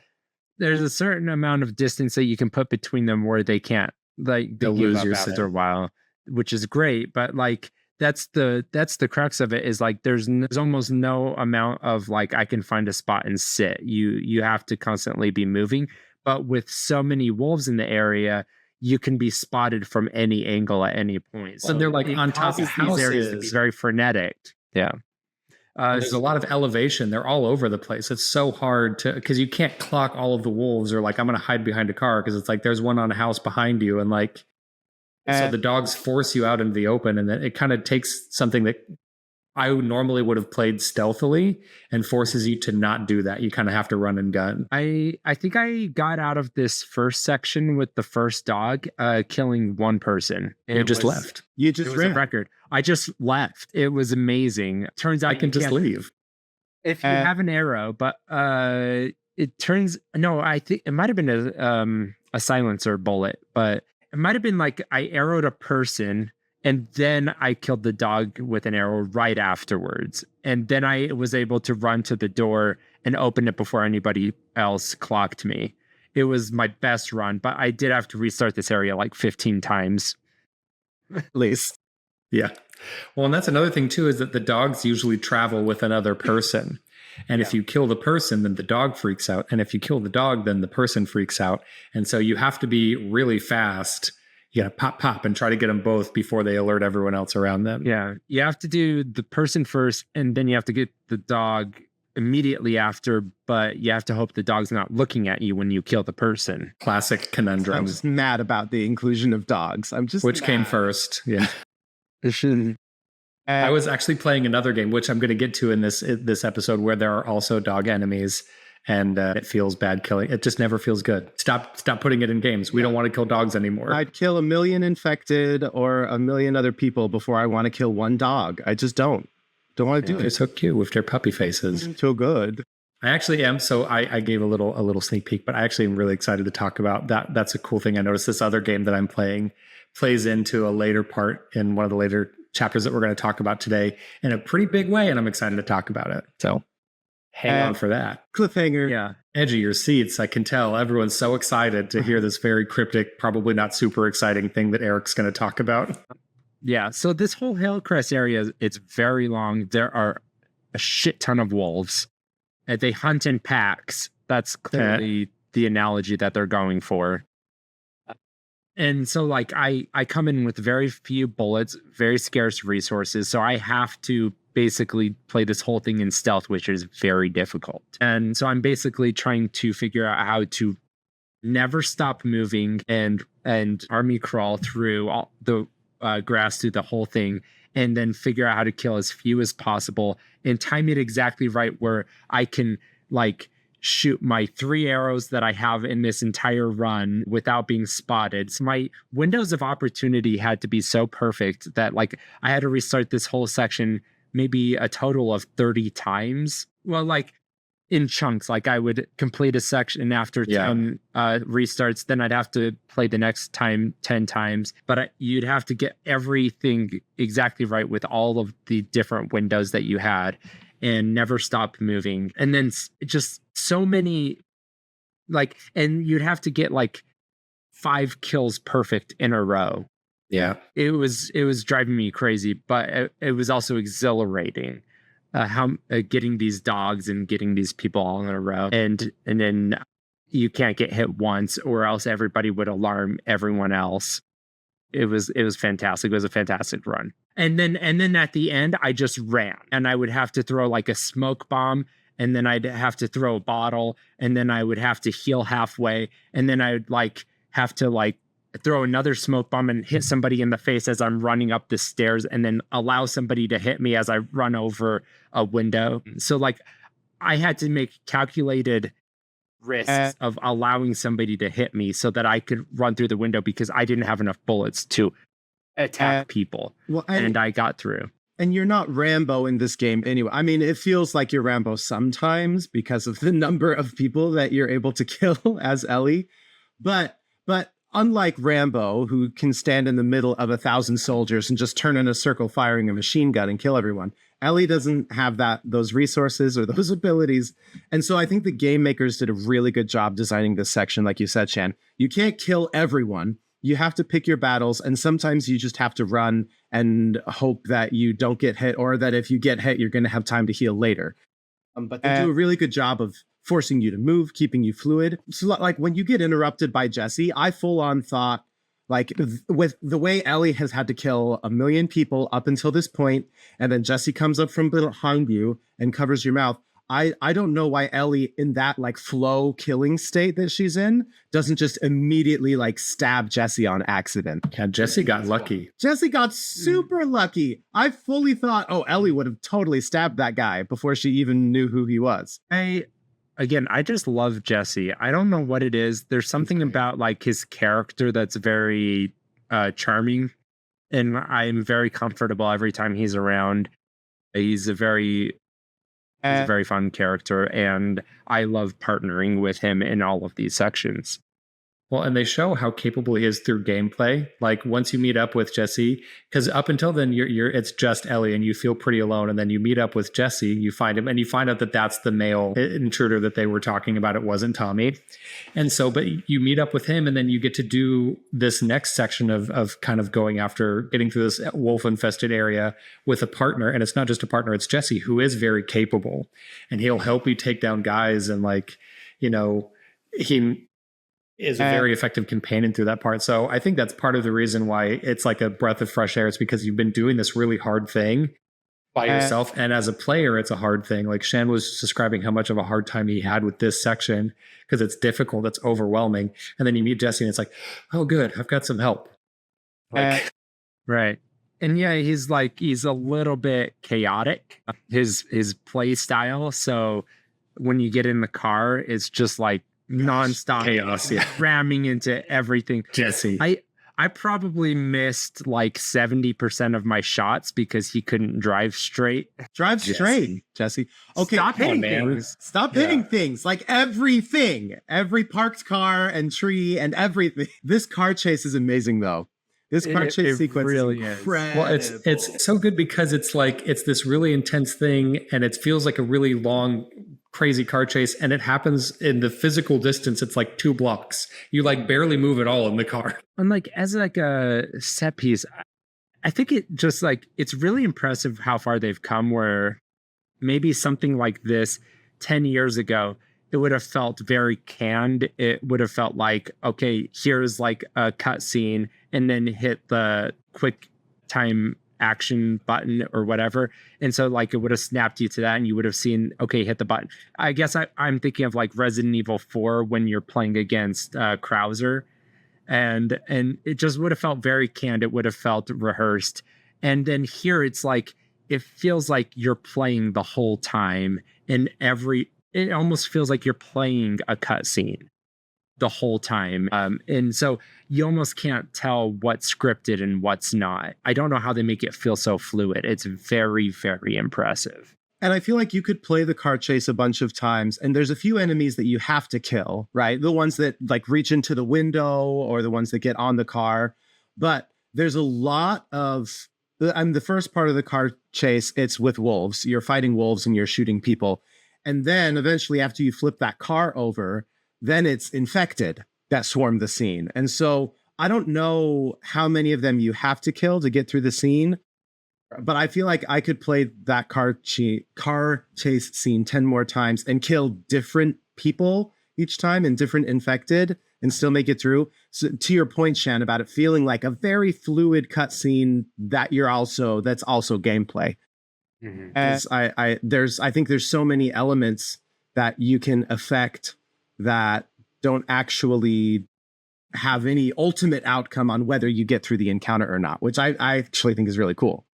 a certain amount of distance that you can put between them where they can't, like, they'll lose you after a while, which is great. But like, that's the crux of it, is like there's almost no amount of like I can find a spot and sit. You have to constantly be moving. But with so many wolves in the area, you can be spotted from any angle at any point. So they're like it on top of causes these areas to be houses. very frenetic. Yeah. There's a lot of elevation. They're all over the place. It's so hard to, because you can't clock all of the wolves, or like, I'm going to hide behind a car, because it's like there's one on a house behind you. And like, so the dogs force you out into the open. And then it kind of takes something that I normally would have played stealthily and forces you to not do that. You kind of have to run and gun. I think I got out of this first section with the first dog killing one person. You just left. You It just was a ran. record. I just left. It was amazing. Turns out I can you just can't- leave. if you have an arrow, but it turns no. I think it might have been a silencer bullet, but it might have been like I arrowed a person. And then I killed the dog with an arrow right afterwards. And then I was able to run to the door and open it before anybody else clocked me. It was my best run, but I did have to restart this area like 15 times. At least. Yeah. Well, and that's another thing too, is that the dogs usually travel with another person. And if you kill the person, then the dog freaks out. And if you kill the dog, then the person freaks out. And so you have to be really fast. You got to pop and try to get them both before they alert everyone else around them. Yeah. You have to do the person first, and then you have to get the dog immediately after, but you have to hope the dog's not looking at you when you kill the person. Classic conundrum. I'm just mad about the inclusion of dogs. I'm just Which came mad. first? Yeah. It shouldn't. I was actually playing another game, which I'm going to get to in this episode, where there are also dog enemies, and it feels bad killing. It just never feels good. Stop putting it in games. We don't want to kill dogs anymore. I'd kill 1 million infected or 1 million other people before I want to kill one dog. I just don't want to do They're it. so cute with their puppy faces. So good. I actually am. So I gave a little sneak peek, but I actually am really excited to talk about that. That's a cool thing. I noticed this other game that I'm playing plays into a later part in one of the later chapters that we're going to talk about today in a pretty big way, and I'm excited to talk about it. So hang on for that. Cliffhanger. Yeah. Edge of your seats. I can tell everyone's so excited to hear this very cryptic, probably not super exciting thing that Eric's going to talk about. Yeah. So this whole Hillcrest area, it's very long. There are a shit ton of wolves. They hunt in packs. That's clearly the analogy that they're going for. And so like I come in with very few bullets, very scarce resources. So I have to basically play this whole thing in stealth, which is very difficult. And so I'm basically trying to figure out how to never stop moving and army crawl through all the grass through the whole thing, and then figure out how to kill as few as possible and time it exactly right where I can like shoot my 3 arrows that I have in this entire run without being spotted. So my windows of opportunity had to be so perfect that like I had to restart this whole section maybe a total of 30 times. Well, like in chunks, like I would complete a section after 10 restarts, then I'd have to play the next time 10 times, but you'd have to get everything exactly right with all of the different windows that you had and never stop moving. And then just so many, like, and you'd have to get like 5 kills perfect in a row. Yeah. It was driving me crazy, but it was also exhilarating. Getting these dogs and getting these people all in a row, and then you can't get hit once, or else everybody would alarm everyone else. It was fantastic. It was a fantastic run. And then at the end, I just ran, and I would have to throw like a smoke bomb, and then I'd have to throw a bottle, and then I would have to heal halfway, and then I'd like have to like throw another smoke bomb and hit somebody in the face as I'm running up the stairs, and then allow somebody to hit me as I run over a window. So like I had to make calculated risks of allowing somebody to hit me so that I could run through the window, because I didn't have enough bullets to attack people. Well, and I got through. And you're not Rambo in this game anyway. I mean, it feels like you're Rambo sometimes because of the number of people that you're able to kill as Ellie. But unlike Rambo, who can stand in the middle of 1,000 soldiers and just turn in a circle firing a machine gun and kill everyone, Ellie doesn't have those resources or those abilities. And so I think the game makers did a really good job designing this section. Like you said, Shan, you can't kill everyone. You have to pick your battles, and sometimes you just have to run and hope that you don't get hit, or that if you get hit, you're going to have time to heal later. But they do a really good job of forcing you to move, keeping you fluid. So like when you get interrupted by Jesse, I full on thought Like with the way Ellie has had to kill a million people up until this point, and then Jesse comes up from behind you and covers your mouth. I don't know why Ellie, in that like flow killing state that she's in, doesn't just immediately like stab Jesse on accident. Yeah, Jesse got lucky. Jesse got super lucky. I fully thought, oh, Ellie would have totally stabbed that guy before she even knew who he was. I just love Jesse. I don't know what it is. There's something about like his character that's very charming, and I'm very comfortable every time he's around. He's a very fun character, and I love partnering with him in all of these sections. Well, and they show how capable he is through gameplay. Like once you meet up with Jesse, because up until then it's just Ellie and you feel pretty alone. And then you meet up with Jesse, you find him, and you find out that that's the male intruder that they were talking about. It wasn't Tommy. And so, but you meet up with him, and then you get to do this next section of kind of going after getting through this wolf infested area with a partner. And it's not just a partner, it's Jesse, who is very capable, and he'll help you take down guys. And like, you know, he is a very effective companion through that part. So I think that's part of the reason why it's like a breath of fresh air. It's because you've been doing this really hard thing by yourself. And as a player, it's a hard thing. Like Shan was describing how much of a hard time he had with this section because it's difficult, it's overwhelming. And then you meet Jesse and it's like, oh, good, I've got some help. Like, right. And yeah, he's a little bit chaotic, his play style. So when you get in the car, it's just like nonstop chaos, ramming into everything. Jesse. I probably missed like 70% of my shots because he couldn't drive straight. Drive straight, Jesse. Okay, stop hitting things. Stop hitting things. Like everything. Every parked car and tree and everything. This car chase is amazing though. This car chase sequence really is incredible. Well, it's so good because it's like it's this really intense thing, and it feels like a really long, crazy car chase, and it happens in the physical distance. It's like 2 blocks. You like barely move at all in the car. And like as like a set piece, I think it just like it's really impressive how far they've come. Where maybe something like this 10 years ago, it would have felt very canned. It would have felt like, okay, here's like a cutscene, and then hit the quick time action button or whatever. And so like it would have snapped you to that, and you would have seen, okay, hit the button. I guess I'm thinking of like Resident Evil 4 when you're playing against Krauser. And it just would have felt very canned. It would have felt rehearsed. And then here it's like, it feels like you're playing the whole time, and it almost feels like you're playing a cutscene the whole time. And so you almost can't tell what's scripted and what's not. I don't know how they make it feel so fluid. It's very, very impressive. And I feel like you could play the car chase a bunch of times, and there's a few enemies that you have to kill, right? The ones that like reach into the window or the ones that get on the car. But there's a lot of the first part of the car chase, it's with wolves. You're fighting wolves and you're shooting people. And then eventually after you flip that car over, then it's infected that swarm the scene. And so I don't know how many of them you have to kill to get through the scene, but I feel like I could play that car chase scene 10 more times and kill different people each time and different infected and still make it through. So to your point, Shan, about it feeling like a very fluid cutscene that's also gameplay. Mm-hmm. I think there's so many elements that you can affect that don't actually have any ultimate outcome on whether you get through the encounter or not, which I actually think is really cool.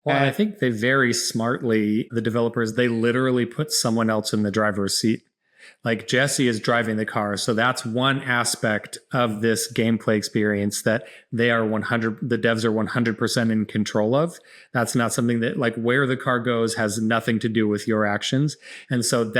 Well, I think they very smartly, the developers, they literally put someone else in the driver's seat. Like Jesse is driving the car. So that's one aspect of this gameplay experience that the devs are 100% in control of. That's not something that like where the car goes has nothing to do with your actions. And so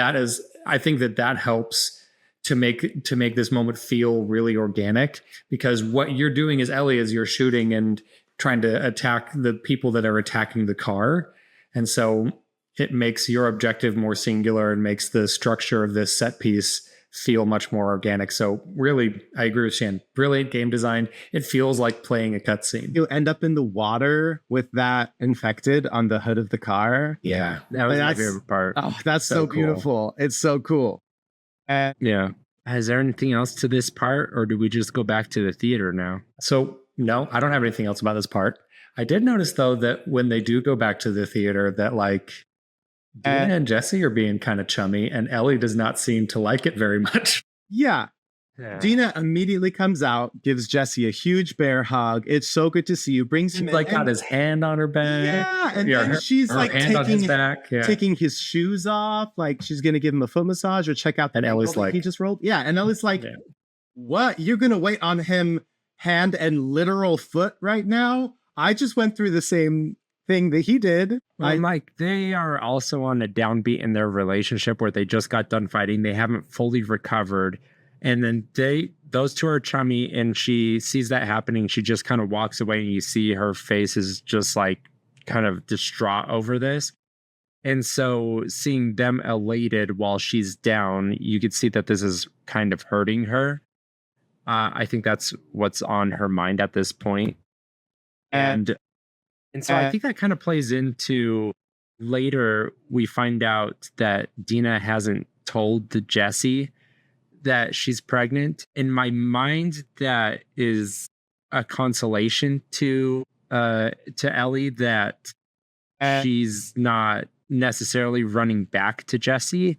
I think that helps to make this moment feel really organic, because what you're doing as Ellie is you're shooting and trying to attack the people that are attacking the car. And so it makes your objective more singular and makes the structure of this set piece feel much more organic. So really, I agree with Shan. Brilliant game design. It feels like playing a cutscene. You end up in the water with that infected on the hood of the car. Yeah. That was my favorite part. Oh, that's so beautiful. It's so cool. Yeah. Is there anything else to this part, or do we just go back to the theater now? So, no, I don't have anything else about this part. I did notice, though, that when they do go back to the theater, that like Dina and Jesse are being kind of chummy, and Ellie does not seem to like it very much. Yeah. Yeah. Dina immediately comes out, gives Jesse a huge bear hug. It's so good to see you. Brings him She's in. like got his hand on her back. Yeah, and Yeah, then she's her like hand on his back. Yeah. taking his shoes off, like she's gonna give him a foot massage or check out the And ankle Ellie's that like- he just rolled. Yeah, and Ellie's like, Yeah. "What? You're gonna wait on him hand and literal foot right now? I just went through the same thing that he did." Well, like they are also on a downbeat in their relationship where they just got done fighting. They haven't fully recovered. And then those two are chummy, and she sees that happening. She just kind of walks away, and you see her face is just like kind of distraught over this. And so seeing them elated while she's down, you could see that this is kind of hurting her. I think that's what's on her mind at this point. And so I think that kind of plays into later we find out that Dina hasn't told the Jesse that she's pregnant. In my mind, that is a consolation to Ellie that she's not necessarily running back to Jesse.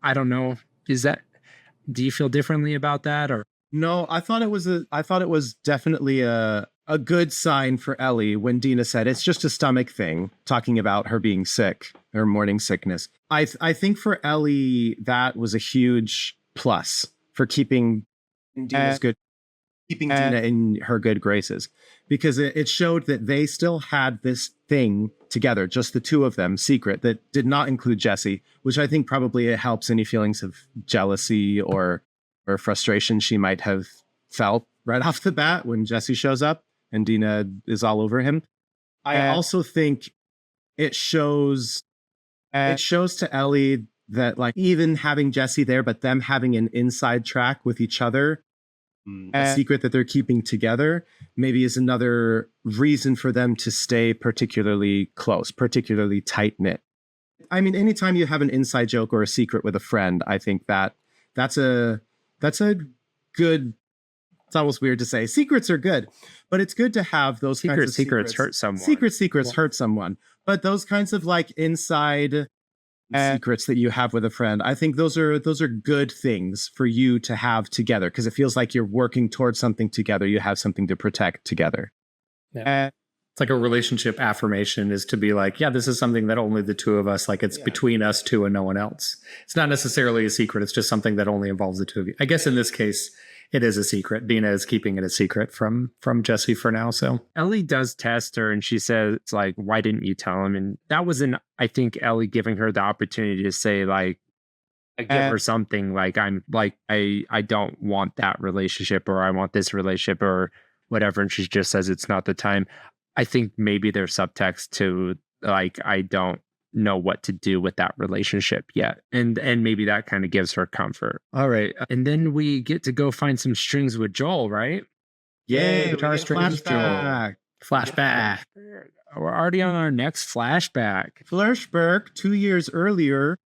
I don't know. Do you feel differently about that, or? No, I thought it was definitely a good sign for Ellie when Dina said it's just a stomach thing, talking about her being sick, her morning sickness. I think for Ellie that was a huge plus for keeping Dina in her good graces, because it showed that they still had this thing together, just the two of them, secret, that did not include Jesse, which I think probably it helps any feelings of jealousy or frustration she might have felt right off the bat when Jesse shows up and Dina is all over him. I also think it shows to Ellie that like even having Jesse there, but them having an inside track with each other, a secret that they're keeping together, maybe is another reason for them to stay particularly close, particularly tight knit. I mean, anytime you have an inside joke or a secret with a friend, I think that's a good. It's almost weird to say secrets are good, but it's good to have those kinds of secrets hurt someone. Secrets hurt someone, but those kinds of like inside secrets that you have with a friend, I think those are good things for you to have together, because it feels like you're working towards something together. You have something to protect together. Yeah. It's like a relationship affirmation is to be like, yeah, this is something that only the two of us, like it's between us two and no one else. It's not necessarily a secret. It's just something that only involves the two of you. I guess in this case, it is a secret. Dina is keeping it a secret from Jesse for now. So Ellie does test her, and she says, it's like, why didn't you tell him? And that was I think Ellie giving her the opportunity to say, like, give her something like, I don't want that relationship, or I want this relationship, or whatever. And she just says it's not the time. I think maybe there's subtext to like, I don't know what to do with that relationship yet. And maybe that kind of gives her comfort. All right. And then we get to go find some strings with Joel, right? Yay, guitar strings, Joel. Flashback. We're already on our next flashback. Flashback 2 years earlier.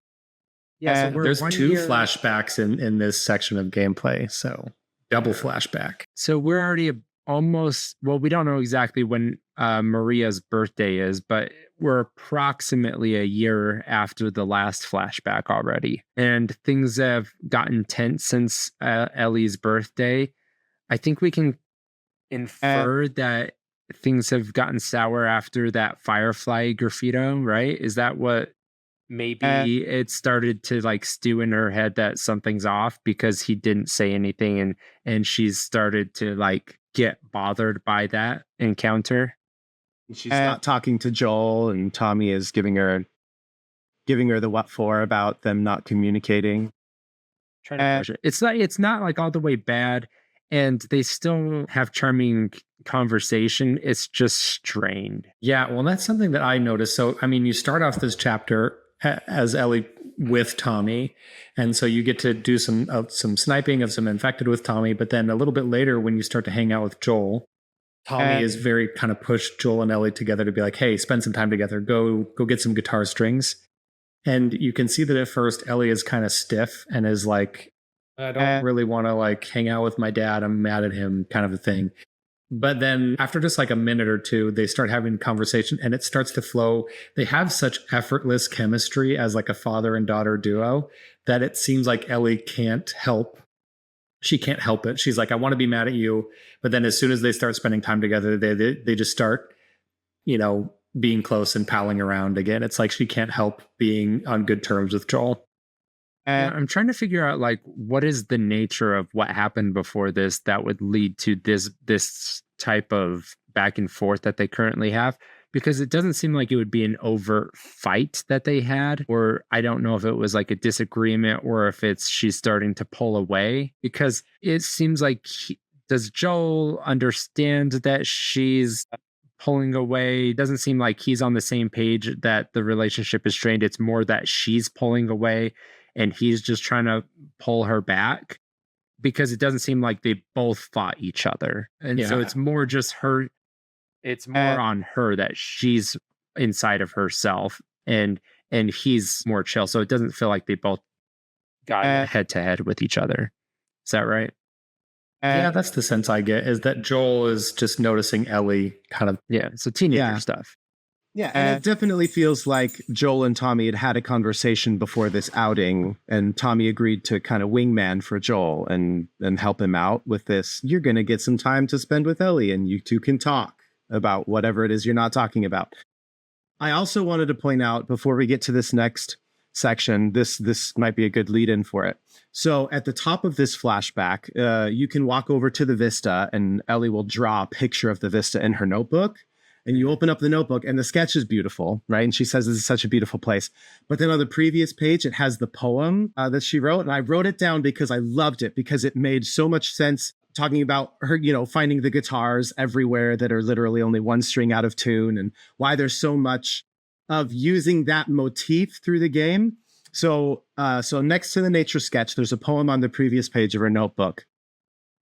Yeah, so there's two flashbacks in this section of gameplay. So double flashback. So we're already almost, well, we don't know exactly when Maria's birthday is, but we're approximately a year after the last flashback already. And things have gotten tense since Ellie's birthday. I think we can infer that things have gotten sour after that Firefly graffito, right? Is that what maybe it started to like stew in her head that something's off because he didn't say anything, and she's started to like get bothered by that encounter? She's not talking to Joel, and Tommy is giving her the what for about them not communicating. Trying to push it. It's not like all the way bad, and they still have charming conversation. It's just strained. Yeah, well, that's something that I noticed. So, I mean, you start off this chapter as Ellie with Tommy, and so you get to do some sniping of some infected with Tommy. But then a little bit later, when you start to hang out with Joel, Tommy is very kind of pushed Joel and Ellie together to be like, hey, spend some time together. Go get some guitar strings. And you can see that at first Ellie is kind of stiff and is like I don't really want to like hang out with my dad. I'm mad at him, kind of a thing. But then after just like a minute or two, they start having conversation and it starts to flow. They have such effortless chemistry as like a father and daughter duo that it seems like Ellie can't help. She can't help it. She's like, I want to be mad at you. But then as soon as they start spending time together, they just start, being close and palling around again. It's like she can't help being on good terms with Joel. Yeah, I'm trying to figure out like what is the nature of what happened before this that would lead to this type of back and forth that they currently have, because it doesn't seem like it would be an overt fight that they had, or I don't know if it was like a disagreement or if it's she's starting to pull away, because it seems like does Joel understand that she's pulling away? It doesn't seem like he's on the same page that the relationship is strained. It's more that she's pulling away and he's just trying to pull her back, because it doesn't seem like they both fought each other. And so it's more just her. It's more on her that she's inside of herself and he's more chill. So it doesn't feel like they both got head to head with each other. Is that right? Yeah, that's the sense I get, is that Joel is just noticing Ellie kind of. Yeah. So teenager stuff. Yeah, and it definitely feels like Joel and Tommy had a conversation before this outing, and Tommy agreed to kind of wingman for Joel and help him out with this. You're going to get some time to spend with Ellie, and you two can talk about whatever it is you're not talking about. I also wanted to point out, before we get to this next section, this might be a good lead-in for it. So at the top of this flashback, you can walk over to the vista, and Ellie will draw a picture of the vista in her notebook. And you open up the notebook and the sketch is beautiful, right? And she says this is such a beautiful place. But then on the previous page, it has the poem that she wrote. And I wrote it down because I loved it, because it made so much sense, talking about her, finding the guitars everywhere that are literally only one string out of tune, and why there's so much of using that motif through the game. So next to the nature sketch, there's a poem on the previous page of her notebook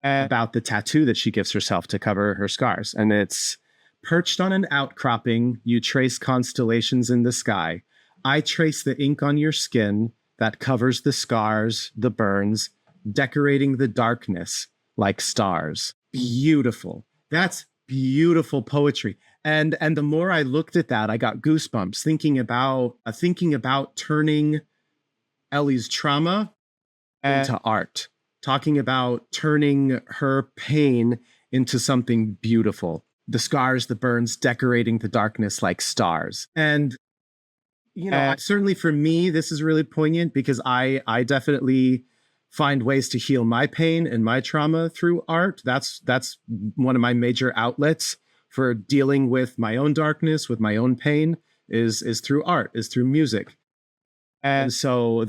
about the tattoo that she gives herself to cover her scars. And it's: perched on an outcropping, you trace constellations in the sky. I trace the ink on your skin that covers the scars, the burns, decorating the darkness like stars. Beautiful. That's beautiful poetry. And the more I looked at that, I got goosebumps thinking about turning Ellie's trauma into art, talking about turning her pain into something beautiful. The scars, the burns, decorating the darkness like stars. And, certainly for me, this is really poignant, because I definitely find ways to heal my pain and my trauma through art. That's one of my major outlets for dealing with my own darkness, with my own pain, is through art, is through music. And so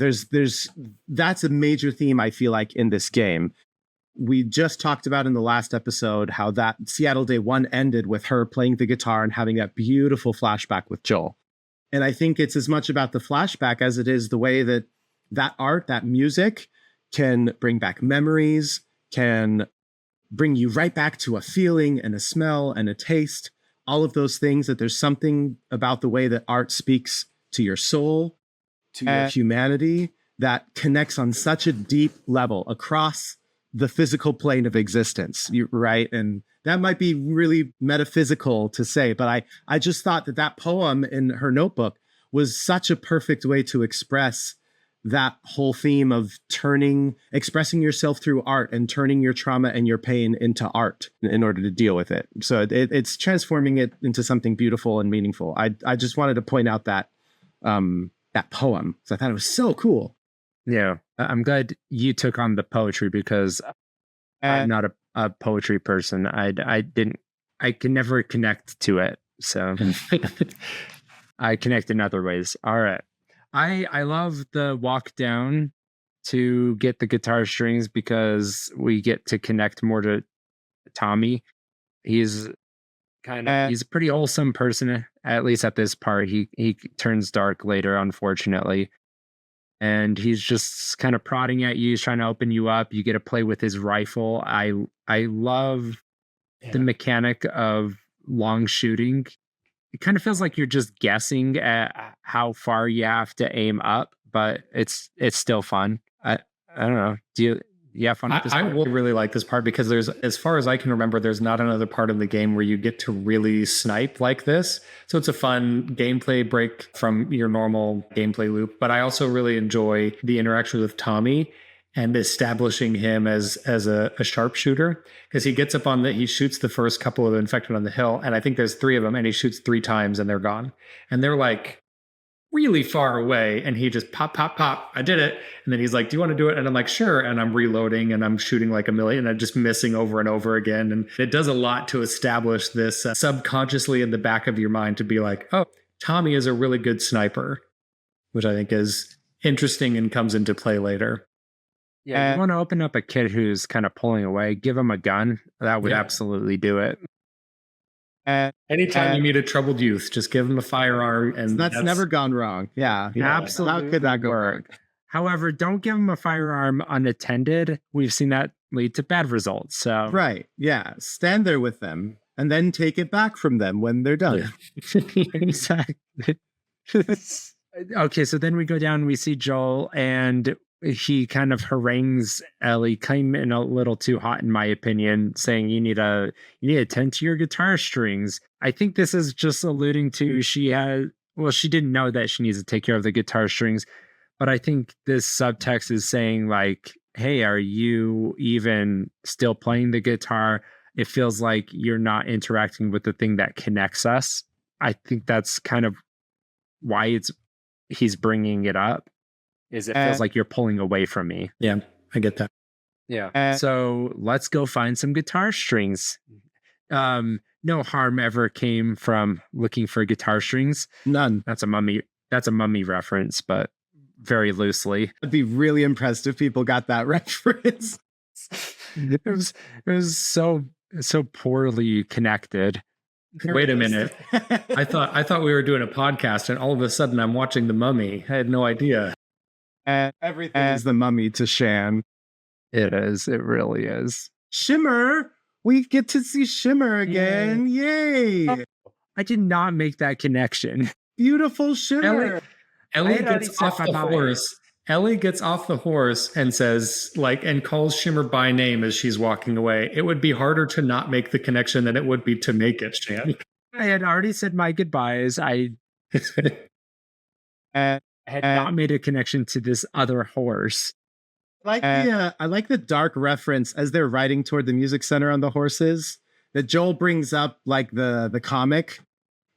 that's a major theme, I feel like, in this game. We just talked about in the last episode how that Seattle Day 1 ended with her playing the guitar and having that beautiful flashback with Joel. And I think it's as much about the flashback as it is the way that art, that music, can bring back memories, can bring you right back to a feeling and a smell and a taste, all of those things. That there's something about the way that art speaks to your soul, to your humanity, that connects on such a deep level across the physical plane of existence, right? And that might be really metaphysical to say, but I just thought that poem in her notebook was such a perfect way to express that whole theme of expressing yourself through art and turning your trauma and your pain into art in order to deal with it. So it's transforming it into something beautiful and meaningful. I just wanted to point out that poem, because I thought it was so cool. Yeah, I'm glad you took on the poetry, because I'm not a poetry person. I can never connect to it. So I connect in other ways. All right. I love the walk down to get the guitar strings, because we get to connect more to Tommy. He's he's a pretty wholesome person, at least at this part. He turns dark later, unfortunately. And he's just kind of prodding at you. He's trying to open you up. You get to play with his rifle. I love the mechanic of long shooting. It kind of feels like you're just guessing at how far you have to aim up, but it's still fun. I don't know. Yeah, fun at this I point. will really like this part because there's, as far as I can remember, there's not another part of the game where you get to really snipe like this. So it's a fun gameplay break from your normal gameplay loop. But I also really enjoy the interaction with Tommy and establishing him as a sharpshooter, because he gets up on he shoots the first couple of infected on the hill, and I think there's 3 of them, and he shoots 3 times and they're gone. And they're like really far away, and he just pop, pop, pop. I did it. And then he's like, do you want to do it? And I'm like, sure. And I'm reloading and I'm shooting like a million and I'm just missing over and over again. And it does a lot to establish this subconsciously in the back of your mind to be like, oh, Tommy is a really good sniper, which I think is interesting and comes into play later. Yeah, you want to open up a kid who's kind of pulling away, give him a gun. That would absolutely do it. Anytime you meet a troubled youth, just give them a firearm, and that's never gone wrong. Yeah, absolutely. How could that go wrong? However, don't give them a firearm unattended. We've seen that lead to bad results. So right, yeah, stand there with them and then take it back from them when they're done. Exactly. Okay, so then we go down and we see Joel, and he kind of harangues Ellie, came in a little too hot in my opinion, saying you need to tend to your guitar strings. I think this is just alluding to she didn't know that she needs to take care of the guitar strings, but I think this subtext is saying like, hey, are you even still playing the guitar? It feels like you're not interacting with the thing that connects us. I think that's kind of why he's bringing it up. It feels like you're pulling away from me. Yeah, I get that. Yeah. So let's go find some guitar strings. No harm ever came from looking for guitar strings. None. That's a mummy reference, but very loosely. I'd be really impressed if people got that reference. It was so poorly connected. Wait a minute. I thought we were doing a podcast, and all of a sudden I'm watching The Mummy. I had no idea. And everything is The Mummy to Shan. It is. It really is. Shimmer. We get to see Shimmer again. Yay. I did not make that connection. Beautiful Shimmer. Ellie gets off the horse. Ellie gets off the horse and says, and calls Shimmer by name as she's walking away. It would be harder to not make the connection than it would be to make it, Shan. I had already said my goodbyes. I had not made a connection to this other horse. I like the dark reference as they're riding toward the music center on the horses that Joel brings up, like the comic.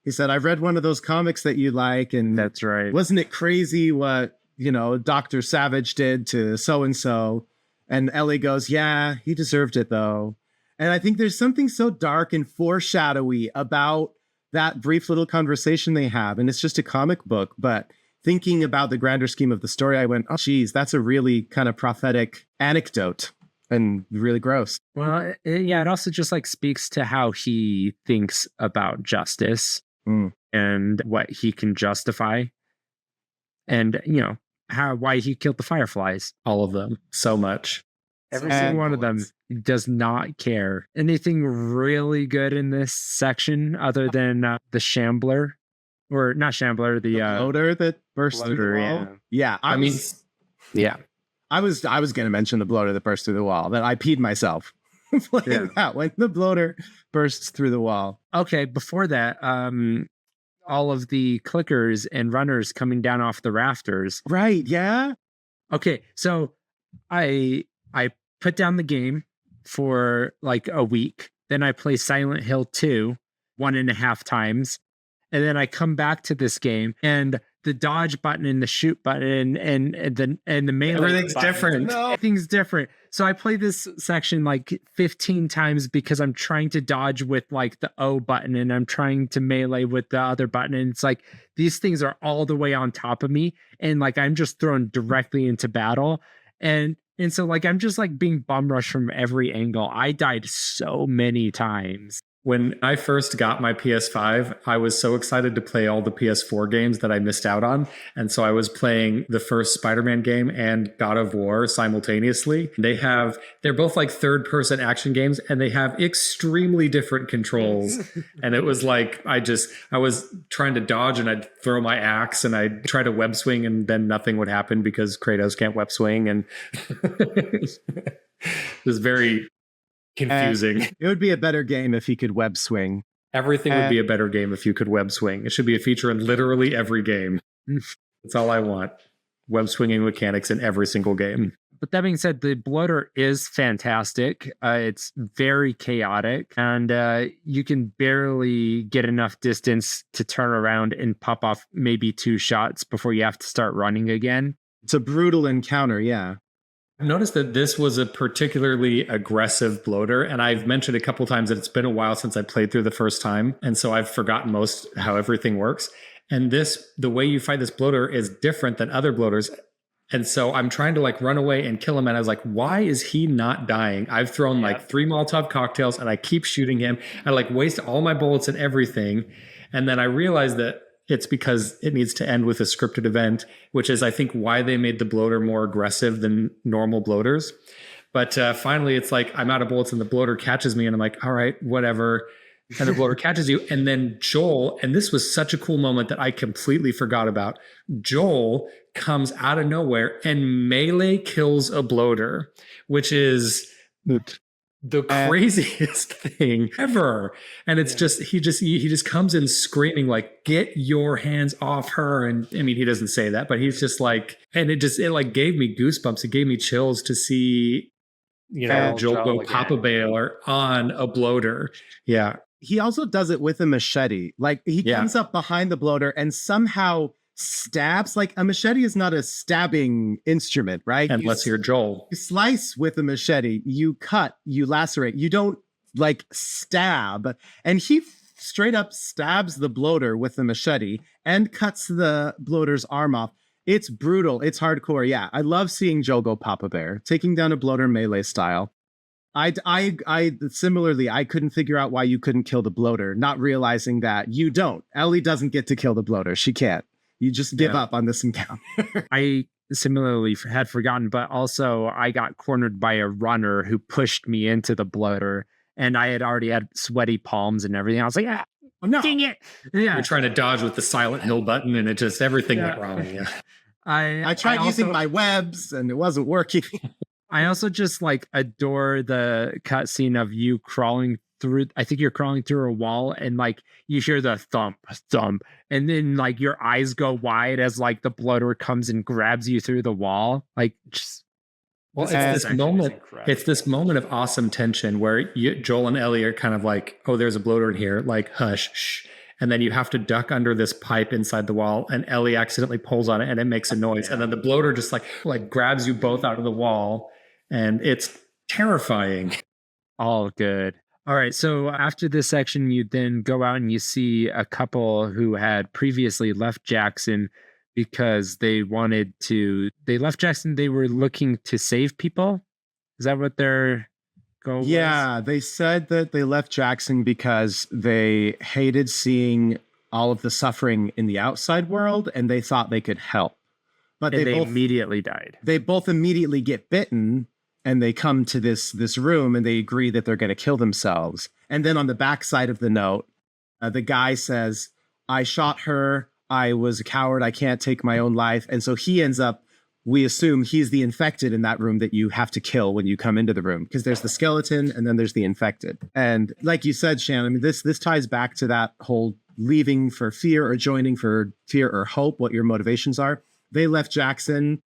He said, I've read one of those comics that you like. And that's right. Wasn't it crazy what, Dr. Savage did to so-and-so? And Ellie goes, yeah, he deserved it though. And I think there's something so dark and foreshadowy about that brief little conversation they have. And it's just a comic book, but thinking about the grander scheme of the story, I went, oh, geez, that's a really kind of prophetic anecdote and really gross. Well, it also just speaks to how he thinks about justice and what he can justify. And, why he killed the Fireflies. All of them. So much. Every single one of them does not care. Anything really good in this section other than the Shambler? Or not Shambler, the bloater that burst through the wall. Yeah, I was going to mention the bloater that burst through the wall. That I peed myself playing that when the bloater bursts through the wall. Okay, before that, all of the clickers and runners coming down off the rafters. Right? Yeah. Okay, so I put down the game for a week. Then I play Silent Hill 2 1.5 times. And then I come back to this game, and the dodge button and the shoot button and the melee everything's button, different. Everything's different. So I play this section 15 times because I'm trying to dodge with the O button, and I'm trying to melee with the other button. And it's these things are all the way on top of me, and I'm just thrown directly into battle. And so I'm just being bum rushed from every angle. I died so many times. When I first got my PS5, I was so excited to play all the PS4 games that I missed out on. And so I was playing the first Spider-Man game and God of War simultaneously. They're both third-person action games, and they have extremely different controls. And it was I was trying to dodge, and I'd throw my axe, and I'd try to web swing, and then nothing would happen because Kratos can't web swing. And It was very confusing. It would be a better game if he could web swing. Everything would be a better game if you could web swing. It should be a feature in literally every game. That's all I want. Web swinging mechanics in every single game. But that being said, the bloater is fantastic. It's very chaotic, and you can barely get enough distance to turn around and pop off maybe 2 shots before you have to start running again. It's a brutal encounter, yeah. I've noticed that this was a particularly aggressive bloater, and I've mentioned a couple times that it's been a while since I played through the first time, and so I've forgotten most how everything works. And the way you fight this bloater is different than other bloaters. And so I'm trying to like run away and kill him. And I was like, why is he not dying? I've thrown like 3 Molotov cocktails and I keep shooting him. I like waste all my bullets and everything. And then I realized that it's because it needs to end with a scripted event, which is, I think, why they made the bloater more aggressive than normal bloaters. But finally, it's like I'm out of bullets and the bloater catches me and I'm like, all right, whatever. And the bloater catches you. And then Joel, and this was such a cool moment that I completely forgot about. Joel comes out of nowhere and melee kills a bloater, which is the craziest thing ever. And it's just he just comes in screaming like, get your hands off her. And I mean, he doesn't say that, but he's just like, and it like gave me goosebumps. It gave me chills to see, Joel go pop a baler on a bloater. Yeah. He also does it with a machete. Like he comes up behind the bloater and somehow stabs. Like a machete is not a stabbing instrument, right? Unless you're Joel. You slice with a machete, you cut, you lacerate. You don't like stab. And he straight up stabs the bloater with the machete and cuts the bloater's arm off. It's brutal. It's hardcore. Yeah, I love seeing Joel go Papa Bear, taking down a bloater melee style. I similarly, I couldn't figure out why you couldn't kill the bloater, not realizing that you don't. Ellie doesn't get to kill the bloater. She can't. You just give up on this encounter. I similarly had forgotten, but also I got cornered by a runner who pushed me into the bloater, and I had already had sweaty palms and everything. I was like, oh, no. Dang it. Yeah. You're trying to dodge with the silent hill button, and it just, everything went wrong. Yeah. I tried using my webs, and it wasn't working. I also just like adore the cutscene of you crawling through. I think you're crawling through a wall and like you hear the thump, and then like your eyes go wide as like the bloater comes and grabs you through the wall. Like, just, well, it's this moment. It's this moment of awesome tension where Joel and Ellie are kind of like, oh, there's a bloater in here. Like, hush, shh. And then you have to duck under this pipe inside the wall, and Ellie accidentally pulls on it, and it makes a noise. And then the bloater just like grabs you both out of the wall, and it's terrifying. All good. All right. So after this section, you then go out and you see a couple who had previously left Jackson because they left Jackson. They were looking to save people. Is that what their goal was? Yeah, they said that they left Jackson because they hated seeing all of the suffering in the outside world, and they thought they could help. But they both immediately died. They both immediately get bitten, and they come to this room, and they agree that they're going to kill themselves. And then on the back side of the note, the guy says, I shot her. I was a coward. I can't take my own life. And so he ends up, we assume he's the infected in that room that you have to kill when you come into the room, because there's the skeleton and then there's the infected. And like you said, Shan, I mean, this ties back to that whole leaving for fear or joining for fear or hope, what your motivations are. They left Jackson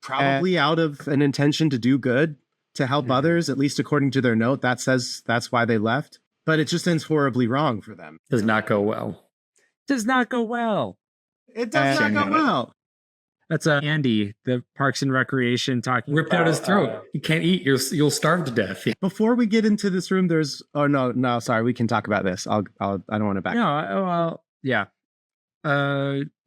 probably out of an intention to do good, to help others, at least according to their note. That says that's why they left. But it just ends horribly wrong for them. Does not go well. Does not go well. It does not go well. That's Andy, the Parks and Recreation, talking. Ripped out his throat. You can't eat. You'll starve to death. Before we get into this room, there's. Oh no, sorry. We can talk about this. I don't want to back. No, well, yeah.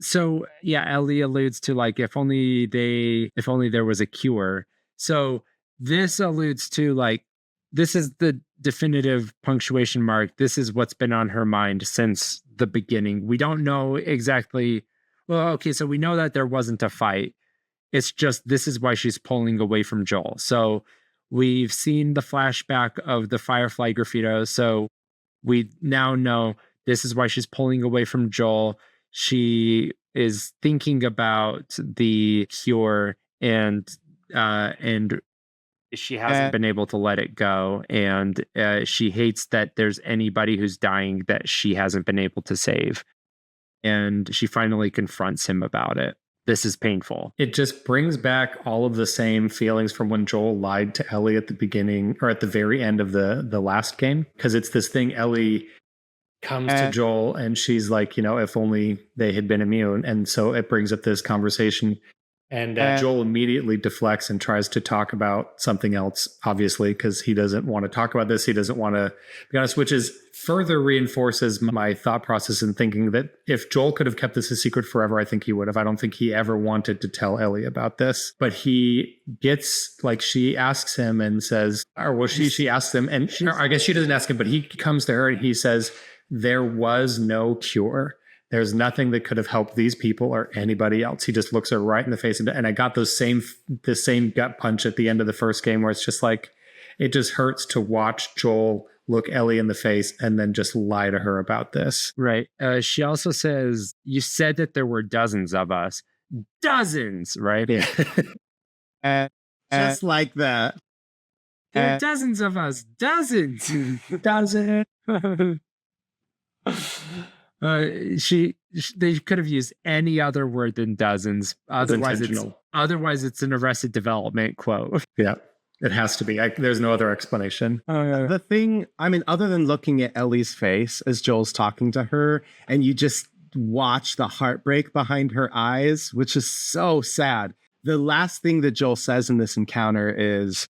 So yeah, Ellie alludes to like if only there was a cure. So this alludes to like this is the definitive punctuation mark. This is what's been on her mind since the beginning. We don't know exactly. Well, okay, so we know that there wasn't a fight. It's just this is why she's pulling away from Joel. So we've seen the flashback of the Firefly graffito. So we now know this is why she's pulling away from Joel. She is thinking about the cure and she hasn't been able to let it go, and she hates that there's anybody who's dying that she hasn't been able to save. And she finally confronts him about it. This is painful. It just brings back all of the same feelings from when Joel lied to Ellie at the beginning or at the very end of the last game. Because it's this thing, Ellie comes to Joel and she's like, if only they had been immune. And so it brings up this conversation. And Joel immediately deflects and tries to talk about something else, obviously, because he doesn't want to talk about this. He doesn't want to be honest, which is further reinforces my thought process in thinking that if Joel could have kept this a secret forever, I think he would have. I don't think he ever wanted to tell Ellie about this. But he gets, she asks him and says, she asks him, and I guess she doesn't ask him, but he comes to her and he says, there was no cure. There's nothing that could have helped these people or anybody else. He just looks her right in the face. And I got the same gut punch at the end of the first game where it's just like, it just hurts to watch Joel look Ellie in the face and then just lie to her about this. Right. She also says, you said that there were dozens of us. Dozens, right? Yeah. Just like that. There are dozens of us. Dozens. Dozens. They could have used any other word than dozens. Otherwise, it's an Arrested Development quote. Yeah, it has to be. There's no other explanation. The thing, other than looking at Ellie's face as Joel's talking to her, and you just watch the heartbreak behind her eyes, which is so sad. The last thing that Joel says in this encounter is,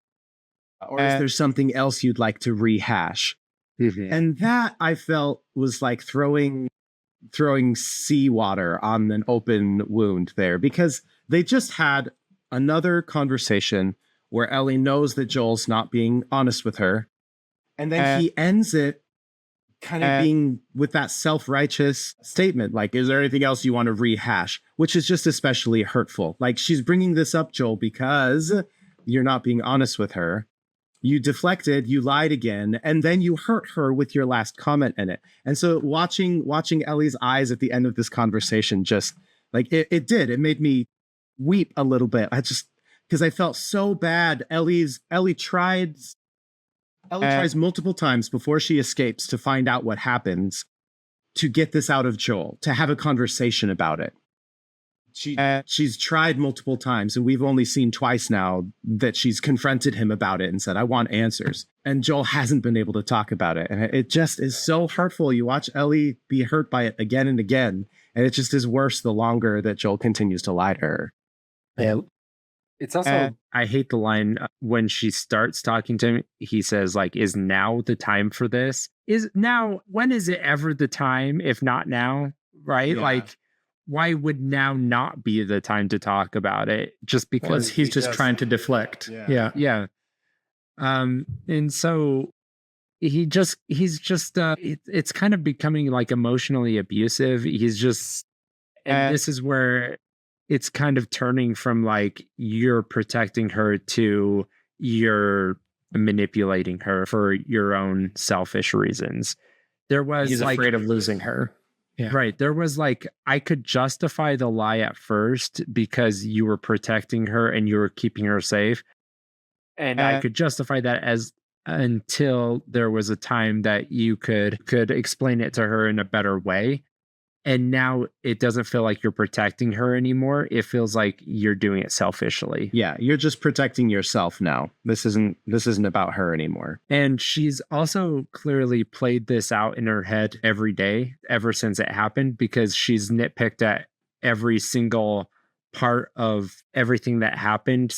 or is there something else you'd like to rehash? Mm-hmm. And that I felt was like throwing seawater on an open wound there, because they just had another conversation where Ellie knows that Joel's not being honest with her. And then he ends it kind of being with that self-righteous statement, like, is there anything else you want to rehash? Which is just especially hurtful. Like, she's bringing this up, Joel, because you're not being honest with her. You deflected, you lied again, and then you hurt her with your last comment in it. And so watching Ellie's eyes at the end of this conversation, just like it made me weep a little bit. Because I felt so bad. Ellie tries multiple times before she escapes to find out what happens, to get this out of Joel, to have a conversation about it. She's tried multiple times, and we've only seen twice now that she's confronted him about it and said, I want answers. And Joel hasn't been able to talk about it. And it just is so hurtful. You watch Ellie be hurt by it again and again, and it just is worse the longer that Joel continues to lie to her. Yeah. It's also, I hate the line when she starts talking to him. He says, like, is now the time for this? When is it ever the time, if not now? Right? Yeah. Like, why would now not be the time to talk about it? Just because he's just trying to deflect. Yeah. And so it's kind of becoming like emotionally abusive. And this is where it's kind of turning from like, you're protecting her to you're manipulating her for your own selfish reasons. He's afraid of losing her. Yeah. Right. There was like, I could justify the lie at first because you were protecting her and you were keeping her safe. And I could justify that until there was a time that you could explain it to her in a better way. And now it doesn't feel like you're protecting her anymore. It feels like you're doing it selfishly. Yeah, you're just protecting yourself now. This isn't about her anymore. And she's also clearly played this out in her head every day ever since it happened, because she's nitpicked at every single part of everything that happened.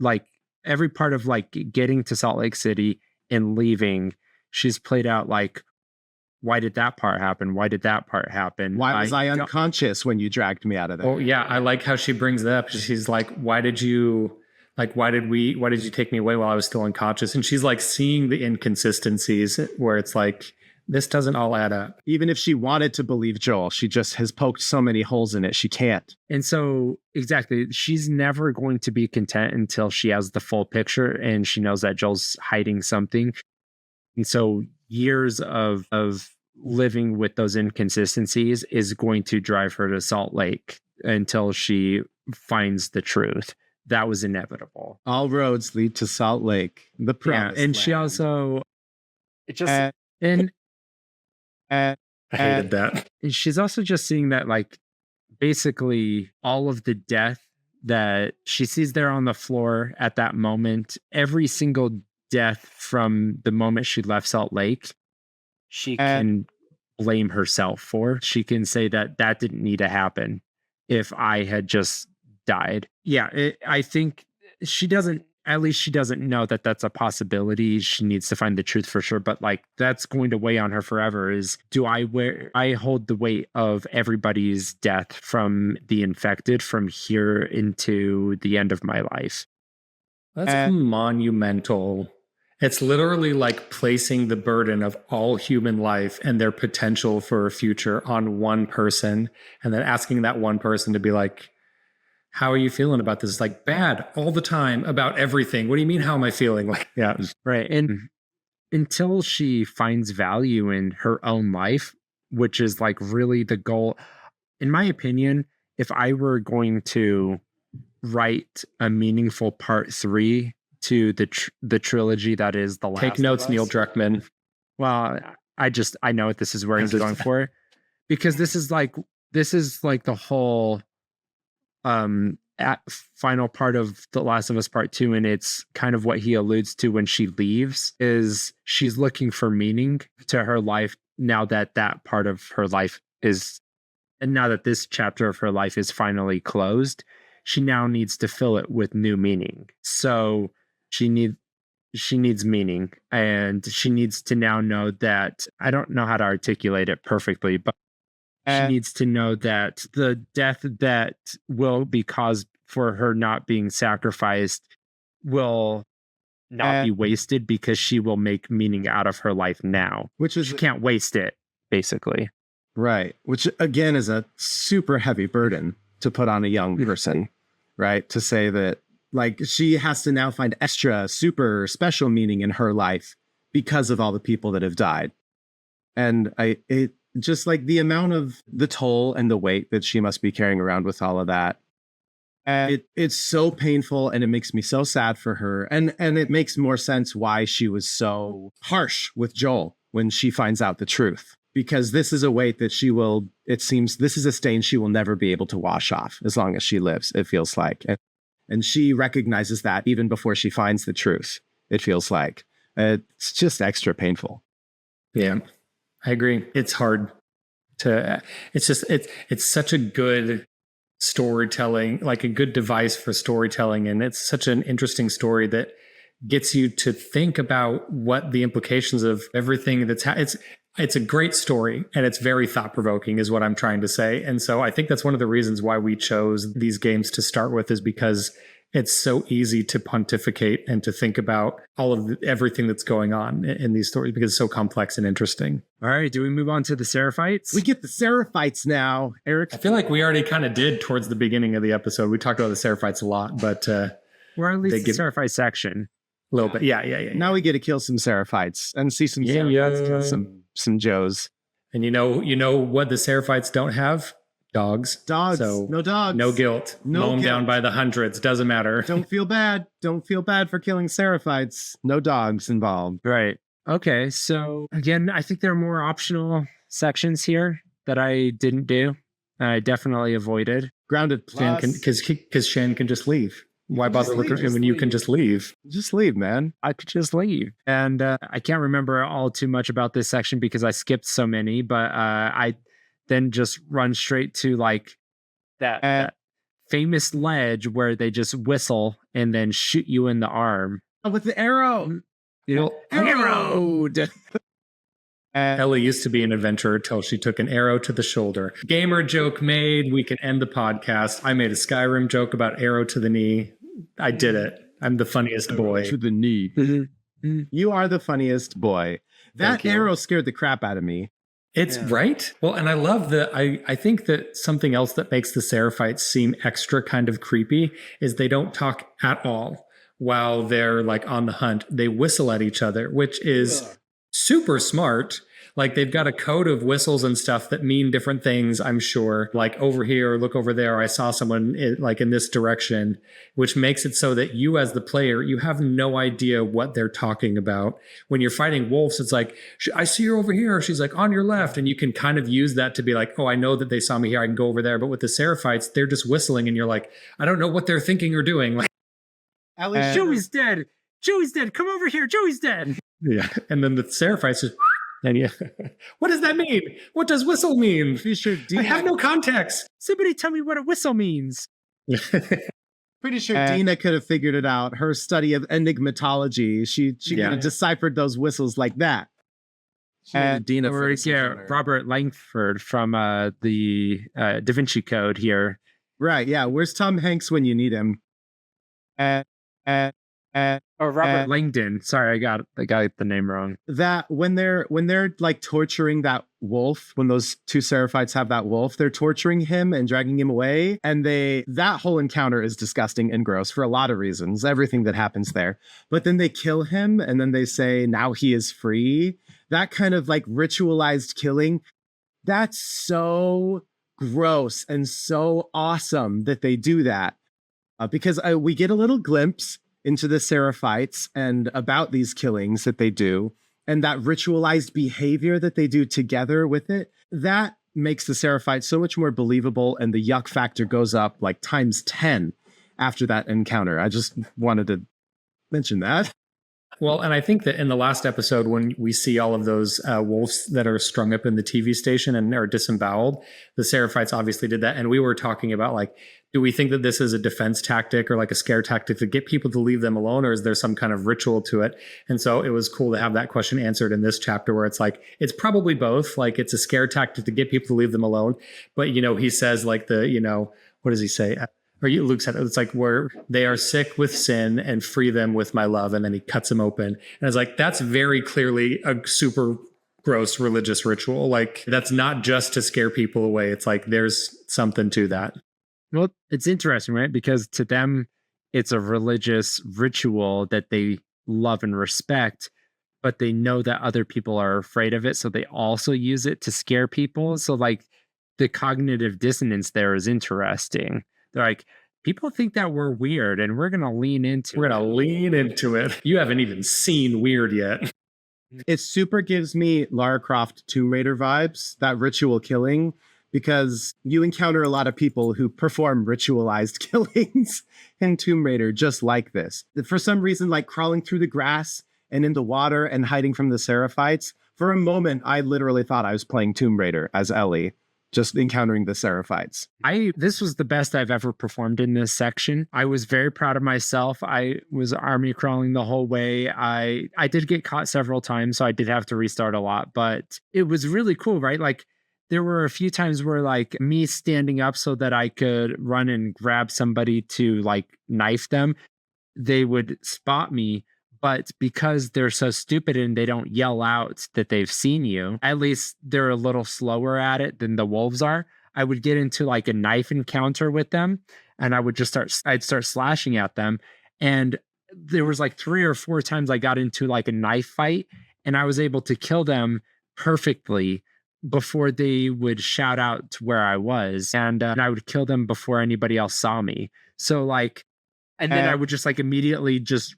Like every part of like getting to Salt Lake City and leaving, she's played out like, why did that part happen? Why did that part happen? Why was I unconscious when you dragged me out of there? Oh yeah, I like how she brings it up. She's like, why did you take me away while I was still unconscious? And she's like seeing the inconsistencies where it's like, this doesn't all add up. Even if she wanted to believe Joel, she just has poked so many holes in it, she can't. And so, exactly, she's never going to be content until she has the full picture and she knows that Joel's hiding something. And so years of living with those inconsistencies is going to drive her to Salt Lake until she finds the truth. that was inevitable. All roads lead to Salt Lake, the promised and she land. also it just Uh, and I hated that. she's also just seeing that, like, basically all of the death that she sees there on the floor at that moment, every single death from the moment she left Salt Lake, she can blame herself for. She can say that that didn't need to happen if I had just died. Yeah, I think at least she doesn't know that that's a possibility. She needs to find the truth for sure. But like, that's going to weigh on her forever is, I hold the weight of everybody's death from the infected from here into the end of my life. That's monumental. It's literally like placing the burden of all human life and their potential for a future on one person, and then asking that one person to be like, how are you feeling about this? Like, bad all the time about everything. What do you mean? How am I feeling? Like, yeah. Right. And until she finds value in her own life, which is like really the goal, in my opinion, if I were going to write a meaningful part 3 to the trilogy that is The Last Take notes, of Us, Neil Druckmann. Well, I know this is where he's going for, because this is like the whole final part of The Last of Us Part 2, and it's kind of what he alludes to when she leaves, is she's looking for meaning to her life now that part of her life is, and now that this chapter of her life is finally closed, she now needs to fill it with new meaning. So she needs meaning, and she needs to now know that, I don't know how to articulate it perfectly, but she needs to know that the death that will be caused for her not being sacrificed will not be wasted, because she will make meaning out of her life now. Which is, she can't waste it, basically. Right. Which again is a super heavy burden to put on a young person, right? To say that, like, she has to now find extra super special meaning in her life because of all the people that have died. And it just, like, the amount of the toll and the weight that she must be carrying around with all of that. It's so painful, and it makes me so sad for her. And it makes more sense why she was so harsh with Joel when she finds out the truth, because this is a weight that it seems this is a stain she will never be able to wash off as long as she lives, it feels like. And she recognizes that even before she finds the truth, it feels like. It's just extra painful. Yeah, I agree. It's hard to, it's such a good storytelling, like a good device for storytelling. And it's such an interesting story that gets you to think about what the implications of everything it's a great story, and it's very thought-provoking is what I'm trying to say. And so I think that's one of the reasons why we chose these games to start with, is because it's so easy to pontificate and to think about all of everything that's going on in these stories, because it's so complex and interesting. All right, do we move on to the Seraphites? We get the Seraphites now, Eric. I feel like we already kind of did towards the beginning of the episode. We talked about the Seraphites a lot, but we're at least the Seraphite section. A little bit. Yeah. Now we get to kill some Seraphites and see some some Joes. And you know what the Seraphites don't have? Dogs. Dogs. So no dogs. No guilt. Mow them down by the hundreds. Doesn't matter. Don't feel bad. Don't feel bad for killing Seraphites. No dogs involved. Right. Okay. So again, I think there are more optional sections here that I didn't do. I definitely avoided. Grounded plus. Because Shan can just leave. Why bother looking when you can just leave? Just leave, man. I could just leave. And I can't remember all too much about this section because I skipped so many, but I then just run straight to like that famous ledge where they just whistle and then shoot you in the arm. Oh, with the arrow. Arrow! Ellie used to be an adventurer till she took an arrow to the shoulder. Gamer joke made. We can end the podcast. I made a Skyrim joke about arrow to the knee. I did it. I'm the funniest boy. To the knee. You are the funniest boy. That arrow scared the crap out of me. It's right. Well, and I love I think that something else that makes the Seraphites seem extra kind of creepy is they don't talk at all while they're like on the hunt. They whistle at each other, which is super smart. Like they've got a code of whistles and stuff that mean different things, I'm sure. Like over here, look over there. I saw someone in this direction, which makes it so that you as the player, you have no idea what they're talking about. When you're fighting wolves, it's like, I see her over here. She's like on your left. And you can kind of use that to be like, oh, I know that they saw me here. I can go over there. But with the Seraphites, they're just whistling. And you're like, I don't know what they're thinking or doing. Like, Joey's dead. Joey's dead. Come over here. Joey's dead. Yeah. And then the Seraphites just... And yeah, what does that mean? What does whistle mean? I have no context. Somebody tell me what a whistle means. Pretty sure Dina could have figured it out. Her study of enigmatology, she could have deciphered those whistles like that. Dina, Robert Langford from the Da Vinci Code here. Right? Yeah. Where's Tom Hanks when you need him? Robert Langdon. Sorry, I got the name wrong. That when they're like torturing that wolf, when those two Seraphites have that wolf, they're torturing him and dragging him away. And that whole encounter is disgusting and gross for a lot of reasons, everything that happens there. But then they kill him and then they say, now he is free. That kind of like ritualized killing, that's so gross and so awesome that they do that. Because we get a little glimpse into the Seraphites and about these killings that they do and that ritualized behavior that they do together with it, that makes the Seraphites so much more believable, and the yuck factor goes up like times 10 after that encounter. I just wanted to mention that. Well, and I think that in the last episode, when we see all of those wolves that are strung up in the TV station and are disemboweled, the Seraphites obviously did that. And we were talking about, like, do we think that this is a defense tactic or like a scare tactic to get people to leave them alone? Or is there some kind of ritual to it? And so it was cool to have that question answered in this chapter, where it's like, it's probably both. Like, it's a scare tactic to get people to leave them alone. But, he says like what does he say? Or Luke said, it's like, where they are sick with sin and free them with my love. And then he cuts them open. And it's like, that's very clearly a super gross religious ritual. Like, that's not just to scare people away. It's like, there's something to that. Well, it's interesting, right? Because to them, it's a religious ritual that they love and respect, but they know that other people are afraid of it. So they also use it to scare people. So like the cognitive dissonance there is interesting. They're like, people think that we're weird and we're going to lean into it. You haven't even seen weird yet. It super gives me Lara Croft Tomb Raider vibes, that ritual killing, because you encounter a lot of people who perform ritualized killings in Tomb Raider just like this. For some reason, like crawling through the grass and in the water and hiding from the Seraphites. For a moment, I literally thought I was playing Tomb Raider as Ellie, just encountering the Seraphites. This was the best I've ever performed in this section. I was very proud of myself. I was army crawling the whole way. I did get caught several times, so I did have to restart a lot, but it was really cool, right? Like, there were a few times where like me standing up so that I could run and grab somebody to like knife them, they would spot me. But because they're so stupid and they don't yell out that they've seen you, at least they're a little slower at it than the wolves are. I would get into like a knife encounter with them and I'd start slashing at them. And there was like 3 or 4 times I got into like a knife fight and I was able to kill them perfectly before they would shout out to where I was. And I would kill them before anybody else saw me. So like, and then I would just like immediately just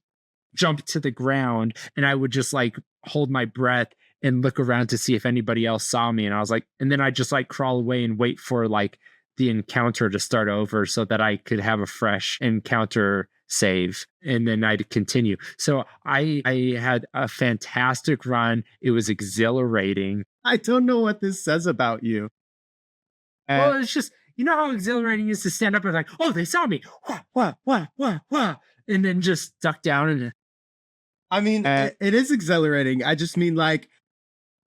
jump to the ground and I would just like hold my breath and look around to see if anybody else saw me. And I was like, and then I just like crawl away and wait for like the encounter to start over so that I could have a fresh encounter save. And then I'd continue. So I had a fantastic run. It was exhilarating. I don't know what this says about you. Well, it's just, you know how exhilarating it is to stand up and like, oh, they saw me. Wah. And then just duck down. And I mean, it is exhilarating. I just mean like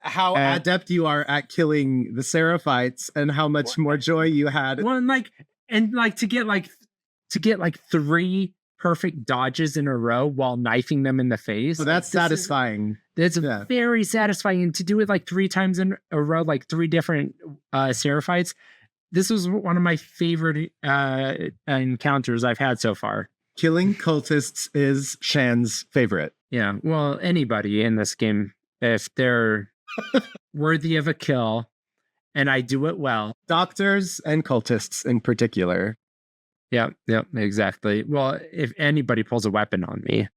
how adept you are at killing the Seraphites and how much more joy you had. Well, and to get 3 perfect dodges in a row while knifing them in the face. So that's satisfying. That's very satisfying. And to do it like 3 times in a row, like 3 different Seraphites. This was one of my favorite encounters I've had so far. Killing cultists is Shan's favorite. Yeah. Well, anybody in this game, if they're Worthy of a kill, and I do it well. Doctors and cultists in particular. Yeah, exactly. Well, if anybody pulls a weapon on me,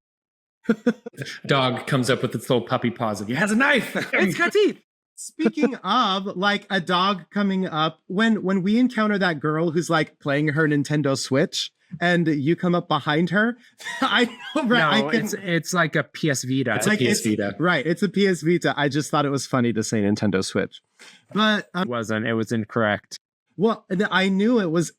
Dog comes up with its little puppy paws and he has a knife. it's got teeth. Speaking of like a dog coming up, when we encounter that girl who's like playing her Nintendo Switch and you come up behind her, I know, right? No, it's like a PS Vita. It's like PS Vita. Right, it's a PS Vita. I just thought it was funny to say Nintendo Switch. But It wasn't. It was incorrect. well, I knew it was.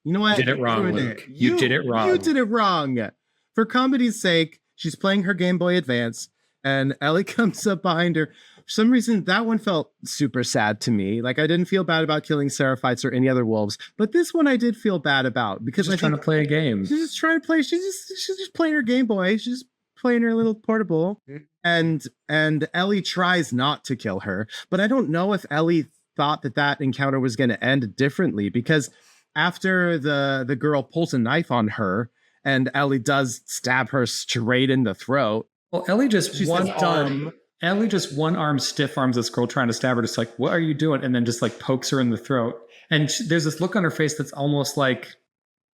You know what? You did it wrong, Luke. You did it wrong. You did it wrong. For comedy's sake, she's playing her Game Boy Advance, and Ellie comes up behind her. For some reason, that one felt super sad to me. Like, I didn't feel bad about killing Seraphites or any other wolves, but this one I did feel bad about because She's trying to play a game. She's just trying to play. She's just playing her Game Boy. She's just playing her little portable, and Ellie tries not to kill her. But I don't know if Ellie thought that encounter was going to end differently, because after the girl pulls a knife on her and Ellie does stab her straight in the throat. Well, Ellie just She one says, "Dumb." Ellie just one arm stiff arms this girl trying to stab her, just like, what are you doing? And then just like pokes her in the throat. And there's this look on her face that's almost like,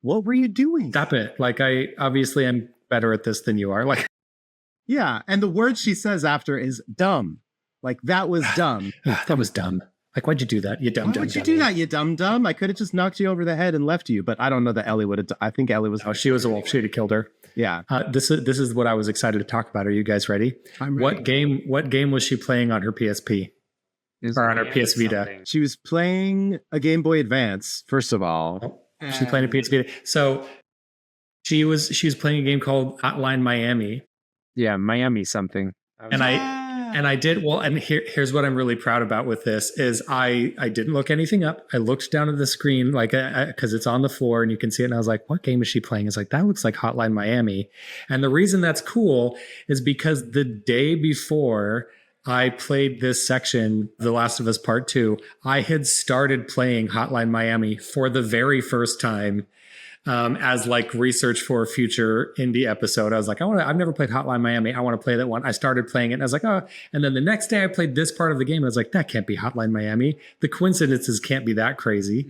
What were you doing? stop it. Like, I obviously am better at this than you are. Like, Yeah, and the word she says after is dumb. Like, that was dumb. that was dumb. Like, why'd you do that? You dumb, Why dumb, would you dummy. do that, you dumb? I could have just knocked you over the head and left you, but I don't know that Ellie would have. I think Ellie was. Oh, she was a wolf. She'd have killed her. Yeah, This is what I was excited to talk about. Are you guys ready? I'm ready. What game was she playing on her PSP or on her PS Vita? She was playing a Game Boy Advance, first of all. She's playing a PS Vita. So she was playing a game called Hotline Miami. Yeah, Miami something. And I did well, and here's what I'm really proud about with this is I didn't look anything up. I looked down at the screen, like, because it's on the floor and you can see it, and I was like, what game is she playing? It's like, that looks like Hotline Miami. And the reason that's cool is because the day before I played this section, The Last of Us Part 2, I had started playing Hotline Miami for the very first time. As like research for a future indie episode. I was like, I've never played Hotline Miami. I want to play that one. I started playing it and I was like, oh, and then the next day I played this part of the game and I was like, that can't be Hotline Miami. The coincidences can't be that crazy.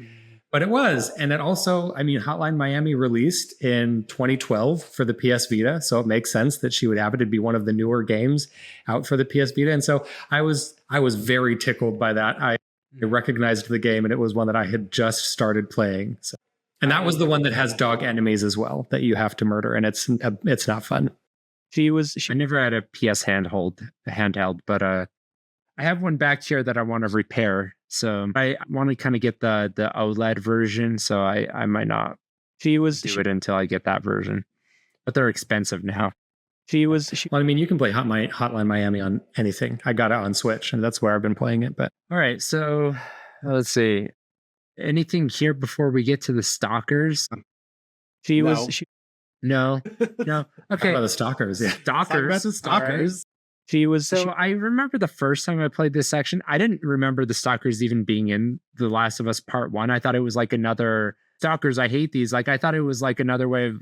But it was. And it also, I mean, Hotline Miami released in 2012 for the PS Vita. So it makes sense that she would have it to be one of the newer games out for the PS Vita. And so I was very tickled by that. I recognized the game and it was one that I had just started playing. So. And that was the one that has dog enemies as well that you have to murder, and it's not fun. I never had a PS handheld, but I have one back here that I want to repair. So I want to kind of get the OLED version. So I might not do it until I get that version. But they're expensive now. Well, I mean, you can play Hotline Miami on anything. I got it on Switch, and that's where I've been playing it. But all right, so let's see. Anything here before we get to the stalkers? No. Okay. About the stalkers, yeah. Stalkers. So I remember the first time I played this section, I didn't remember the stalkers even being in The Last of Us Part 1. I thought it was like another stalkers. I hate these. Like, I thought it was like another way of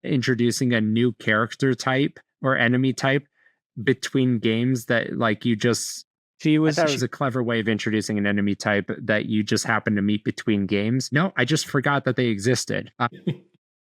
introducing a new character type or enemy type between games that like you just. I thought it was a clever way of introducing an enemy type that you just happen to meet between games. No, I just forgot that they existed. But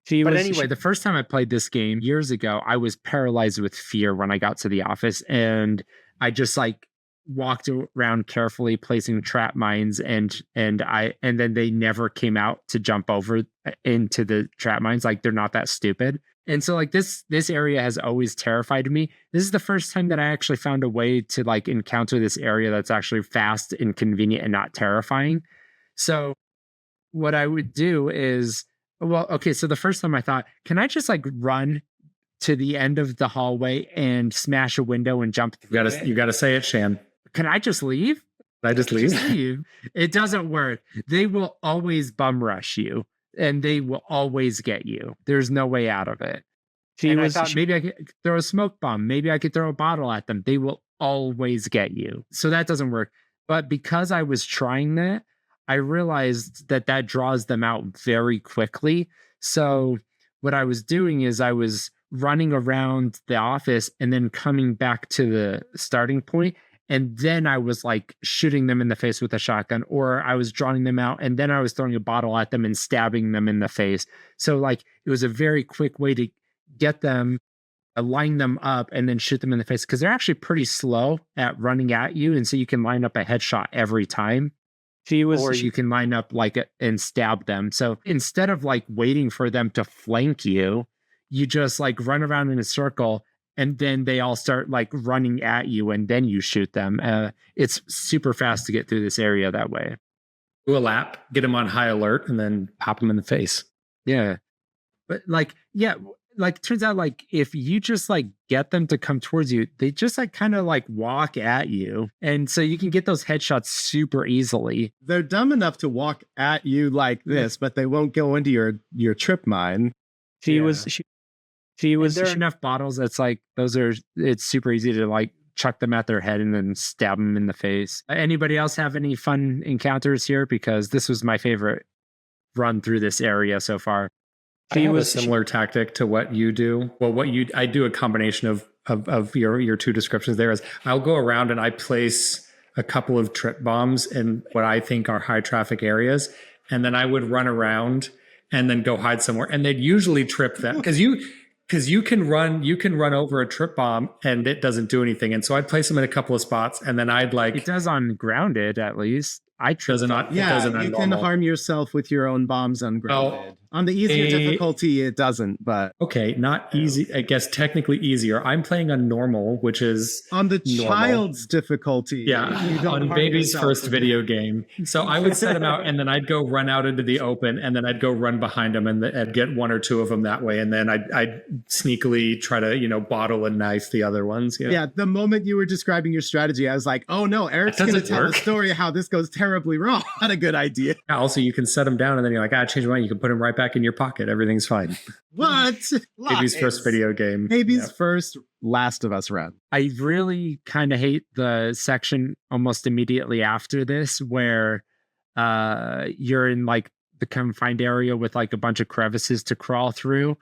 anyway, the first time I played this game years ago, I was paralyzed with fear when I got to the office, and I just like walked around carefully placing trap mines, and then they never came out to jump over into the trap mines. Like, they're not that stupid. And so like this area has always terrified me. This is the first time that I actually found a way to like encounter this area that's actually fast and convenient and not terrifying. So what I would do is, well, okay, so the first time I thought, can I just like run to the end of the hallway and smash a window and jump through it? You gotta say it, Shan. Can I just leave? Can I just leave? It doesn't work. They will always bum rush you. And they will always get you. There's no way out of it. I thought maybe I could throw a smoke bomb. Maybe I could throw a bottle at them. They will always get you. So that doesn't work. But because I was trying that, I realized that draws them out very quickly. So what I was doing is I was running around the office and then coming back to the starting point and then I was like shooting them in the face with a shotgun, or I was drawing them out and then I was throwing a bottle at them and stabbing them in the face. So like it was a very quick way to get them, line them up and then shoot them in the face, because they're actually pretty slow at running at you. And so you can line up a headshot every time. Or you can line up and stab them. So instead of like waiting for them to flank you, you just like run around in a circle and then they all start like running at you and then you shoot them. It's super fast to get through this area that way. Do a lap, get them on high alert, and then pop them in the face. Yeah. But turns out like if you just like get them to come towards you, they just like kind of like walk at you. And so you can get those headshots super easily. They're dumb enough to walk at you like this, but they won't go into your trip mine. There are enough bottles that's like it's super easy to like chuck them at their head and then stab them in the face. Anybody else have any fun encounters here? Because this was my favorite run through this area so far. I have a similar tactic to what you do. Well, I do a combination of your two descriptions there. Is I'll go around and I place a couple of trip bombs in what I think are high traffic areas, and then I would run around and then go hide somewhere, and they'd usually trip them because you can run over a trip bomb and it doesn't do anything. And so I'd place them in a couple of spots, and then I'd like it does on grounded at least. You can harm yourself with your own bombs on grounded. On the easier difficulty, it doesn't, but... Okay, not easy. I guess technically easier. I'm playing on normal, which is on the child's difficulty. Yeah, on baby's first video game. So I would set them out, and then I'd go run out into the open, and then I'd go run behind them, and I'd get one or two of them that way, and then I'd sneakily try to, bottle and knife the other ones. Yeah, the moment you were describing your strategy, I was like, oh no, Eric's going to tell a story of how this goes terribly wrong. Not a good idea. Also, you can set them down, and then you're like, change my mind. You can put them right back in your pocket. Everything's fine. What? Baby's first video game. Baby's first Last of Us run. I really kind of hate the section almost immediately after this where you're in like the confined area with like a bunch of crevices to crawl through.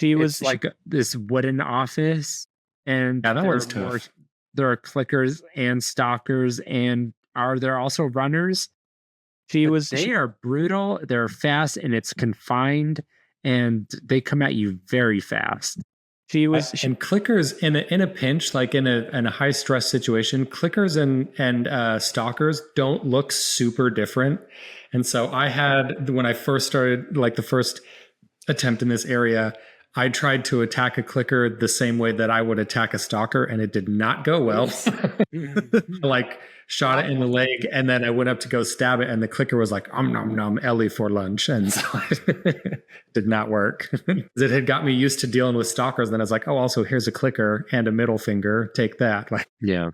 It's like this wooden office, and that was tough. There are clickers and stalkers, and are there also runners? They are brutal, they're fast, and it's confined, and they come at you very fast. And clickers in a pinch, like in a high stress situation, clickers and stalkers don't look super different. And so I had, when I first started, like the first attempt in this area, I tried to attack a clicker the same way that I would attack a stalker, and it did not go well. Like shot it in the leg, and then I went up to go stab it, and the clicker was like, nom nom Ellie for lunch. And so it did not work. It had got me used to dealing with stalkers. And then I was like, oh, also here's a clicker and a middle finger. Take that. Like, yeah.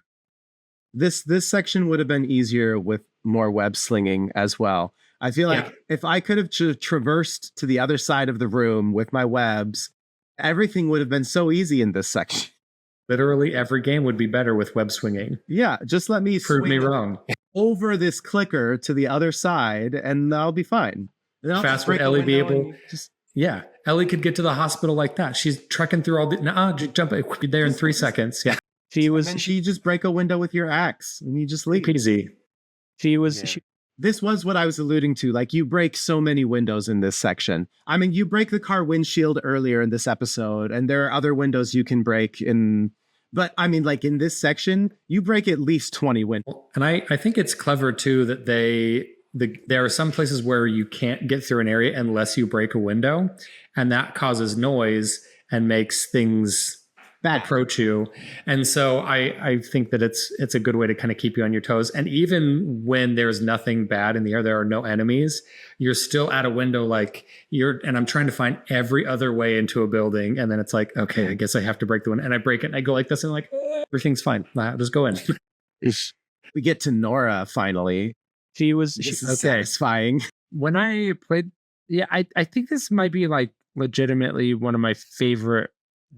This section would have been easier with more web slinging as well. I feel like if I could have traversed to the other side of the room with my webs, everything would have been so easy in this section. Literally every game would be better with web swinging. Yeah, just let me prove me wrong. Over this clicker to the other side, and I'll be fine. Fast would Ellie be able? Ellie could get to the hospital like that. She's trekking through all the. Jump! Be there in 3 seconds. Yeah, she just break a window with your axe, and you just leave. Easy. This was what I was alluding to. Like, you break so many windows in this section. I mean, you break the car windshield earlier in this episode, and there are other windows you can break in. But I mean, like in this section, you break at least 20 windows. And I think it's clever too that there are some places where you can't get through an area unless you break a window, and that causes noise and makes things approach you. And so I think that it's a good way to kind of keep you on your toes. And even when there's nothing bad in the air, there are no enemies, you're still at a window, and I'm trying to find every other way into a building. And then it's like, okay, I guess I have to break the window, and I break it and I go like this, and like, everything's fine. I'll just go in. We get to Nora finally. She was satisfying. When I played, I think this might be like legitimately one of my favorite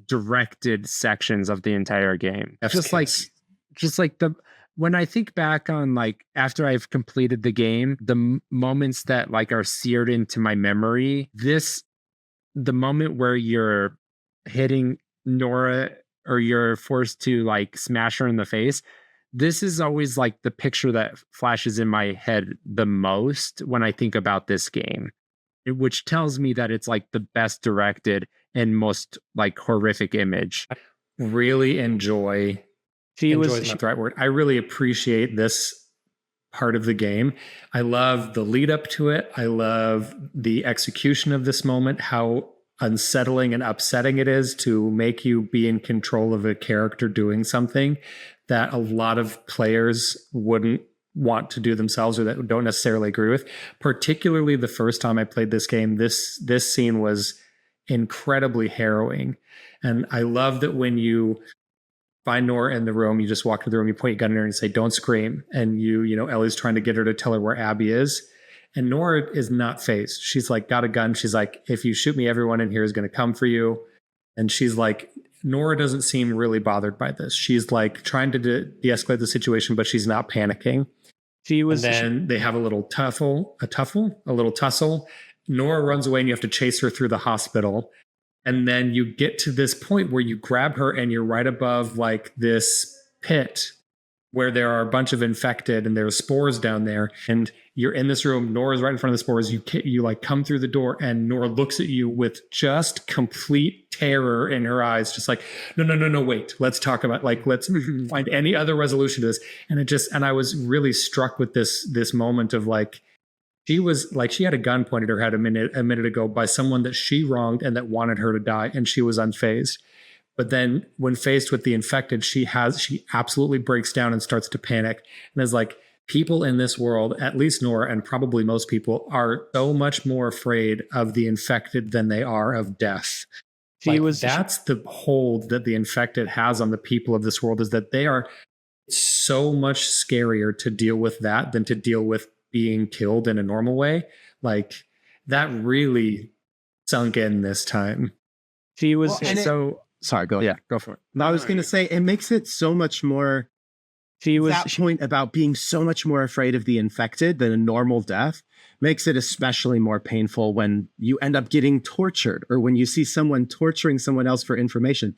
directed sections of the entire game. Just like when I think back on like after I've completed the game, the moments that like are seared into my memory, the moment where you're hitting Nora or you're forced to like smash her in the face, this is always like the picture that flashes in my head the most when I think about this game, which tells me that it's like the best directed and most like horrific image. Really enjoy. Enjoy is not the right word. I really appreciate this part of the game. I love the lead up to it. I love the execution of this moment, how unsettling and upsetting it is to make you be in control of a character doing something that a lot of players wouldn't want to do themselves or that don't necessarily agree with. Particularly the first time I played this game, this scene was incredibly harrowing. And I love that when you find Nora in the room, you just walk to the room, you point your gun at her and say, "Don't scream." And Ellie's trying to get her to tell her where Abby is. And Nora is not phased. She's like, got a gun. She's like, "If you shoot me, everyone in here is going to come for you." And she's like, Nora doesn't seem really bothered by this. She's like trying to de-escalate the situation, but she's not panicking. And then they have a little tussle. Nora runs away and you have to chase her through the hospital. And then you get to this point where you grab her and you're right above like this pit where there are a bunch of infected and there's spores down there. And you're in this room. Nora's right in front of the spores. You like come through the door and Nora looks at you with just complete terror in her eyes. Just like, no, wait, let's talk about let's find any other resolution to this. And I was really struck with this moment of like, she was like, she had a gun pointed at her head a minute ago by someone that she wronged and that wanted her to die. And she was unfazed. But then when faced with the infected, she absolutely breaks down and starts to panic. And is like, people in this world, at least Nora and probably most people, are so much more afraid of the infected than they are of death. That's the hold that the infected has on the people of this world, is that they are so much scarier to deal with that than to deal with being killed in a normal way. Like, that really sunk in this time. Sorry, go for it. No, I was going to say, it makes it so much more. That point about being so much more afraid of the infected than a normal death makes it especially more painful when you end up getting tortured or when you see someone torturing someone else for information.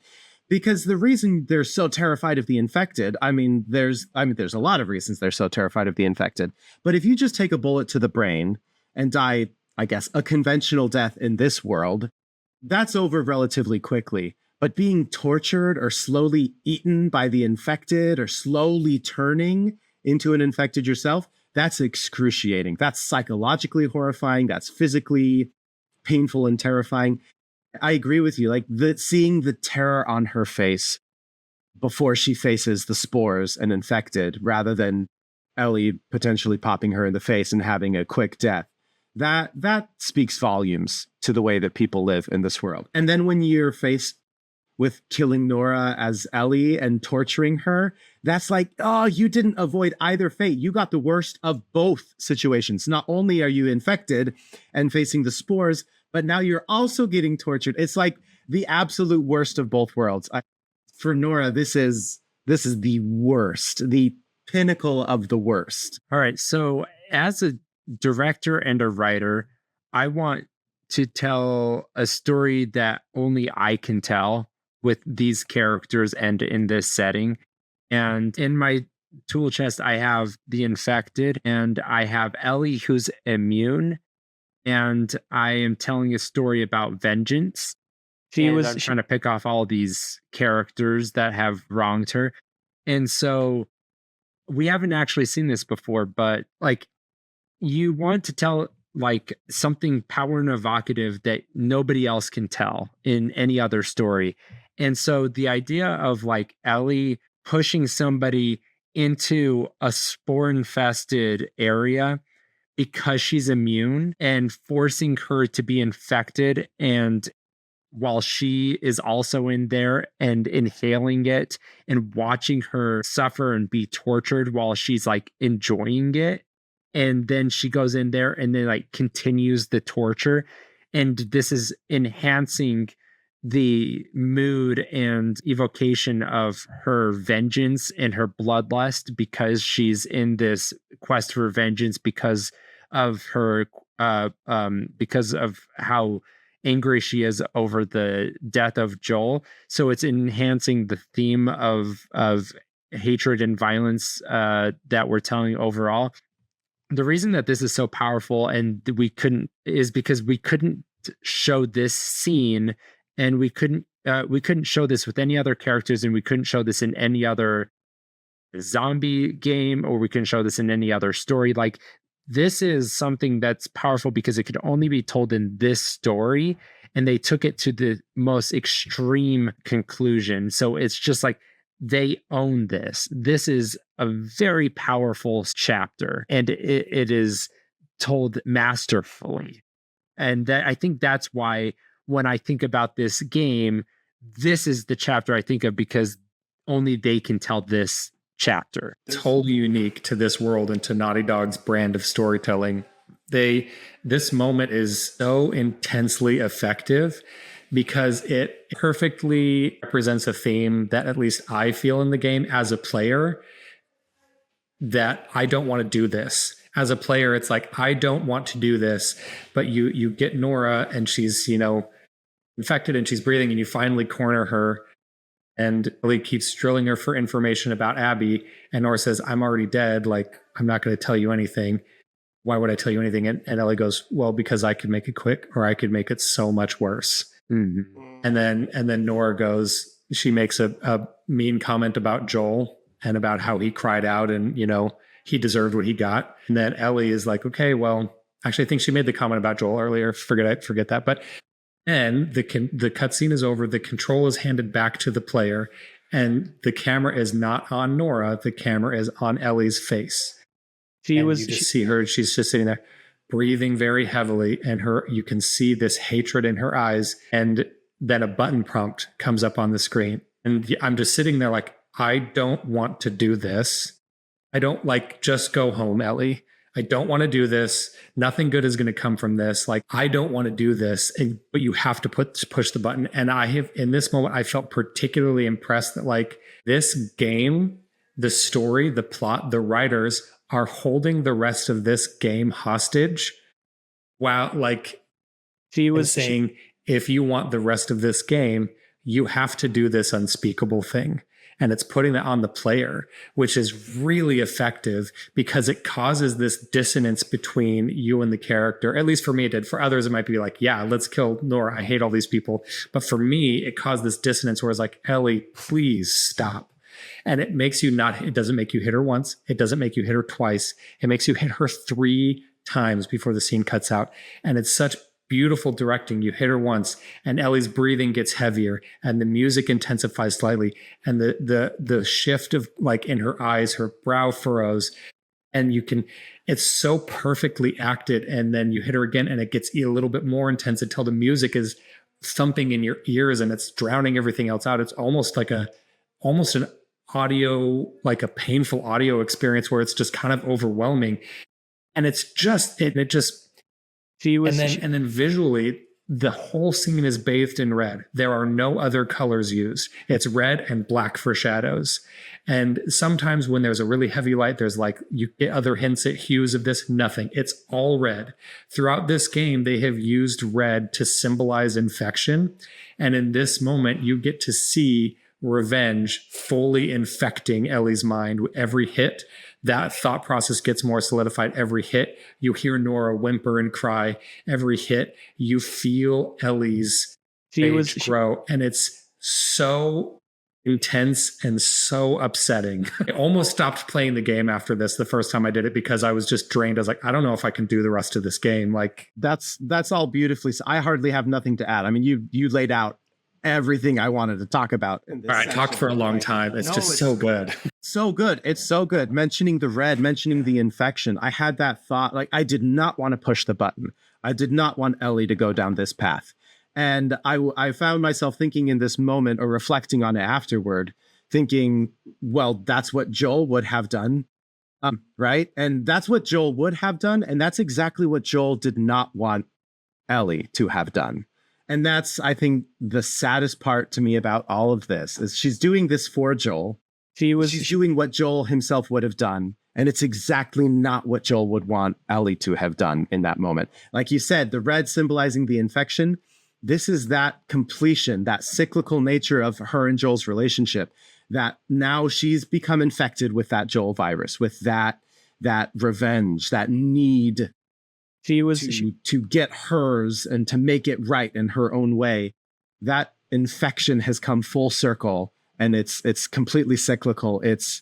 Because the reason they're so terrified of the infected, there's a lot of reasons they're so terrified of the infected. But if you just take a bullet to the brain and die, I guess, a conventional death in this world, that's over relatively quickly. But being tortured or slowly eaten by the infected or slowly turning into an infected yourself, that's excruciating. That's psychologically horrifying. That's physically painful and terrifying. I agree with you. Like, seeing the terror on her face before she faces the spores and infected, rather than Ellie potentially popping her in the face and having a quick death, that speaks volumes to the way that people live in this world. And then when you're faced with killing Nora as Ellie and torturing her, that's like, oh, you didn't avoid either fate. You got the worst of both situations. Not only are you infected and facing the spores, but now you're also getting tortured. It's like the absolute worst of both worlds. For Nora, this is the worst, the pinnacle of the worst. All right. So as a director and a writer, I want to tell a story that only I can tell with these characters and in this setting. And in my tool chest, I have the infected and I have Ellie, who's immune. And I am telling a story about vengeance. I'm trying to pick off all these characters that have wronged her. And so we haven't actually seen this before, but like, you want to tell like something power and evocative that nobody else can tell in any other story. And so the idea of like Ellie pushing somebody into a spore infested area because she's immune and forcing her to be infected, and while she is also in there and inhaling it and watching her suffer and be tortured while she's like enjoying it, and then she goes in there and then like continues the torture, and this is enhancing the mood and evocation of her vengeance and her bloodlust because she's in this quest for vengeance because of her because of how angry she is over the death of Joel. So it's enhancing the theme of hatred and violence that we're telling overall. The reason that this is so powerful and we couldn't is because we couldn't show this scene, and we couldn't show this with any other characters, and we couldn't show this in any other zombie game, or we couldn't show this in any other story. Like, this is something that's powerful because it could only be told in this story, and they took it to the most extreme conclusion. So it's just like they own this. This is a very powerful chapter, and it is told masterfully. And I think that's why when I think about this game, this is the chapter I think of, because only they can tell this chapter. It's wholly unique to this world and to Naughty Dog's brand of storytelling. This moment is so intensely effective because it perfectly represents a theme that at least I feel in the game as a player, that I don't want to do this. As a player, it's like, I don't want to do this, but you get Nora and she's, infected and she's breathing, and you finally corner her, and Ellie keeps drilling her for information about Abby, and Nora says, I'm already dead. Like, I'm not going to tell you anything. Why would I tell you anything? And Ellie goes, well, because I could make it quick, or I could make it so much worse. Mm-hmm. And then Nora goes, she makes a mean comment about Joel and about how he cried out and, he deserved what he got. And then Ellie is like, okay, well, actually, I think she made the comment about Joel earlier. Forget that. But then the cutscene is over. The control is handed back to the player, and the camera is not on Nora. The camera is on Ellie's face. You see her. She's just sitting there, breathing very heavily, and you can see this hatred in her eyes. And then a button prompt comes up on the screen, and I'm just sitting there like, I don't want to do this. I don't just go home, Ellie. I don't want to do this. Nothing good is going to come from this. Like, I don't want to do this, but you have to push the button. And in this moment, I felt particularly impressed that this game, the story, the plot, the writers are holding the rest of this game hostage, while saying, if you want the rest of this game, you have to do this unspeakable thing. And it's putting that on the player, which is really effective because it causes this dissonance between you and the character. At least for me, it did. For others, it might be like, yeah, let's kill Nora. I hate all these people. But for me, it caused this dissonance where it's like, Ellie, please stop. And it makes you it doesn't make you hit her once. It doesn't make you hit her twice. It makes you hit her 3 times before the scene cuts out. And it's such beautiful directing. You hit her once, and Ellie's breathing gets heavier, and the music intensifies slightly, and the shift of in her eyes, her brow furrows, and it's so perfectly acted. And then you hit her again, and it gets a little bit more intense until the music is thumping in your ears and it's drowning everything else out. It's almost an audio, like a painful audio experience where it's just kind of overwhelming. And and then visually, the whole scene is bathed in red. There are no other colors used. It's red and black for shadows. And sometimes when there's a really heavy light, there's you get other hints at hues of this. Nothing. It's all red. Throughout this game, they have used red to symbolize infection. And in this moment, you get to see revenge fully infecting Ellie's mind with every hit. That thought process gets more solidified every hit. You hear Nora whimper and cry every hit. You feel Ellie's rage grow, and it's so intense and so upsetting. I almost stopped playing the game after this the first time I did it because I was just drained. I was like, I don't know if I can do the rest of this game. That's all beautifully. I hardly have nothing to add. I mean, you laid out everything I wanted to talk about. All right, talked for a long time. It's so good. So good. It's so good. Mentioning the red, mentioning the infection. I had that thought, I did not want to push the button. I did not want Ellie to go down this path. And I found myself thinking in this moment, or reflecting on it afterward, thinking, well, that's what Joel would have done. Right? And that's what Joel would have done. And that's exactly what Joel did not want Ellie to have done. And that's, I think, the saddest part to me about all of this is she's doing this for Joel. She's doing what Joel himself would have done. And it's exactly not what Joel would want Ellie to have done in that moment. Like you said, the red symbolizing the infection. This is that completion, that cyclical nature of her and Joel's relationship. that now she's become infected with that Joel virus, with that revenge, that need to get hers and to make it right in her own way. That infection has come full circle, and it's completely cyclical. It's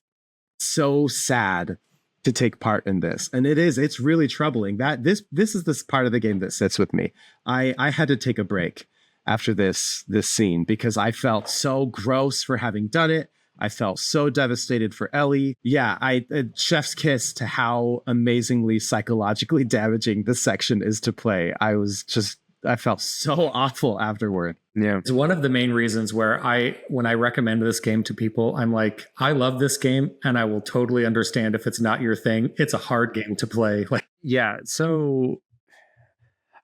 so sad to take part in this, and it's really troubling that this is this part of the game that sits with me. I had to take a break after this scene because I felt so gross for having done it. I felt so devastated for Ellie. Yeah, chef's kiss to how amazingly psychologically damaging this section is to play. I felt so awful afterward. Yeah. It's one of the main reasons where when I recommend this game to people, I'm like, I love this game and I will totally understand if it's not your thing. It's a hard game to play. Yeah. So,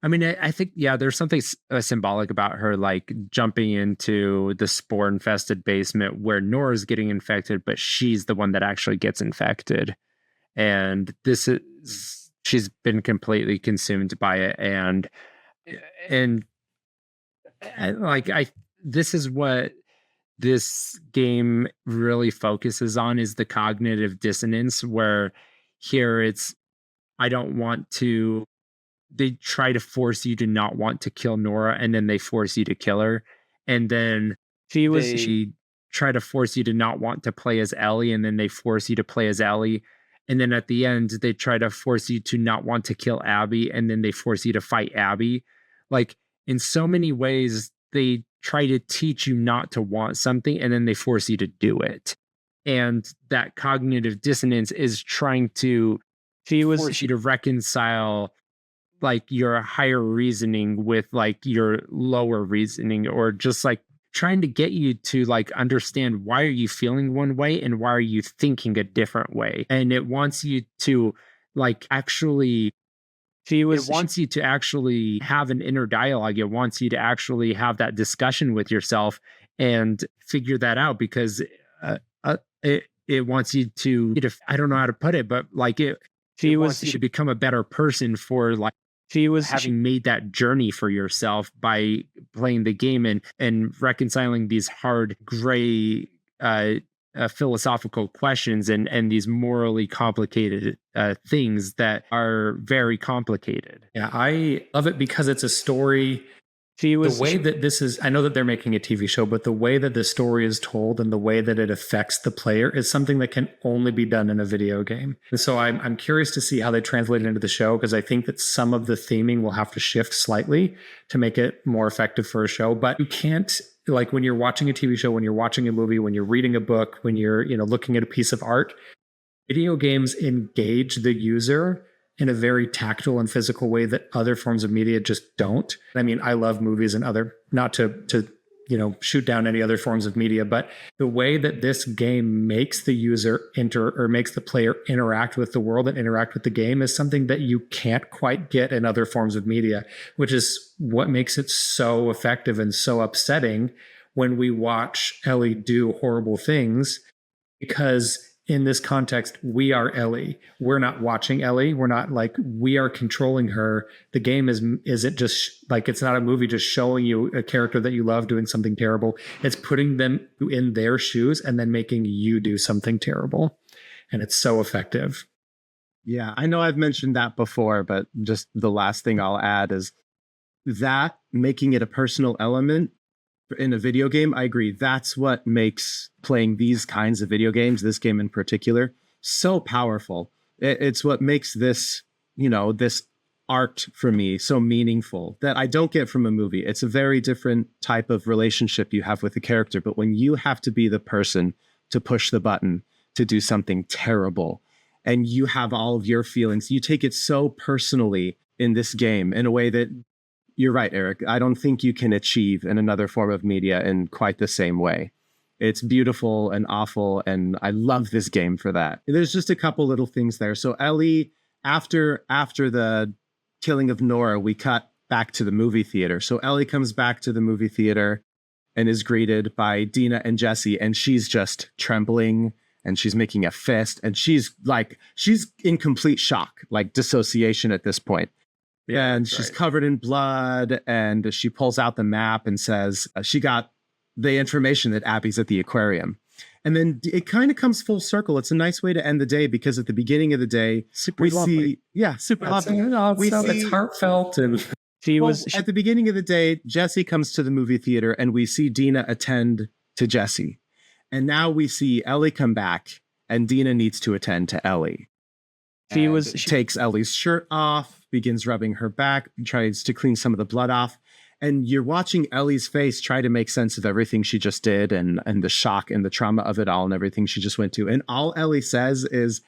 I mean, I think, yeah, there's something symbolic about her, like jumping into the spore infested basement where Nora's getting infected, but she's the one that actually gets infected. And she's been completely consumed by it. And this is what this game really focuses on, is the cognitive dissonance, where here they try to force you to not want to kill Nora, and then they force you to kill her. And then they try to force you to not want to play as Ellie, and then they force you to play as Ellie. And then at the end, they try to force you to not want to kill Abby, and then they force you to fight Abby. Like, in so many ways, they try to teach you not to want something, and then they force you to do it. And that cognitive dissonance is trying to force you to reconcile like your higher reasoning with like your lower reasoning, or just like trying to get you to like understand, why are you feeling one way and why are you thinking a different way? And it wants you to like actually it wants you to actually have an inner dialogue. It wants you to actually have that discussion with yourself and figure that out, because it wants you to, I don't know how to put it, but like it wants you to become a better person for like having made that journey for yourself by playing the game and reconciling these hard gray philosophical questions and these morally complicated things that are very complicated. Yeah, I love it because it's a story. The way that this is, I know that they're making a TV show, but the way that the story is told and the way that it affects the player is something that can only be done in a video game. And so I'm curious to see how they translate it into the show, because I think that some of the theming will have to shift slightly to make it more effective for a show. But you can't, like when you're watching a TV show, when you're watching a movie, when you're reading a book, when you're, looking at a piece of art, video games engage the user in a very tactile and physical way that other forms of media just don't. I mean, I love movies and not to shoot down any other forms of media, but the way that this game makes the user makes the player interact with the world and interact with the game is something that you can't quite get in other forms of media, which is what makes it so effective and so upsetting when we watch Ellie do horrible things, because in this context, we are Ellie. We're not watching Ellie. We're not like, we are controlling her. The game isn't just like, it's not a movie just showing you a character that you love doing something terrible. It's putting them in their shoes and then making you do something terrible. And it's so effective. Yeah, I know I've mentioned that before, but just the last thing I'll add is that making it a personal element in a video game, I agree. That's what makes playing these kinds of video games, this game in particular, so powerful. It's what makes this, this art for me so meaningful that I don't get from a movie. It's a very different type of relationship you have with the character. But when you have to be the person to push the button to do something terrible, and you have all of your feelings, you take it so personally in this game in a way that, you're right, Eric, I don't think you can achieve in another form of media in quite the same way. It's beautiful and awful, and I love this game for that. There's just a couple little things there. So Ellie, after the killing of Nora, we cut back to the movie theater. So Ellie comes back to the movie theater and is greeted by Dina and Jesse, and she's just trembling, and she's making a fist, and she's in complete shock, like dissociation at this point. Yeah, and she's covered in blood, and she pulls out the map and says she got the information that Abby's at the aquarium. And then it kind of comes full circle. It's a nice way to end the day because at the beginning of the day, Super lovely. super lovely. It's heartfelt and at the beginning of the day, Jesse comes to the movie theater and we see Dina attend to Jesse. And now we see Ellie come back and Dina needs to attend to Ellie. She takes Ellie's shirt off, begins rubbing her back, tries to clean some of the blood off. And you're watching Ellie's face try to make sense of everything she just did and the shock and the trauma of it all and everything she just went to. And all Ellie says is,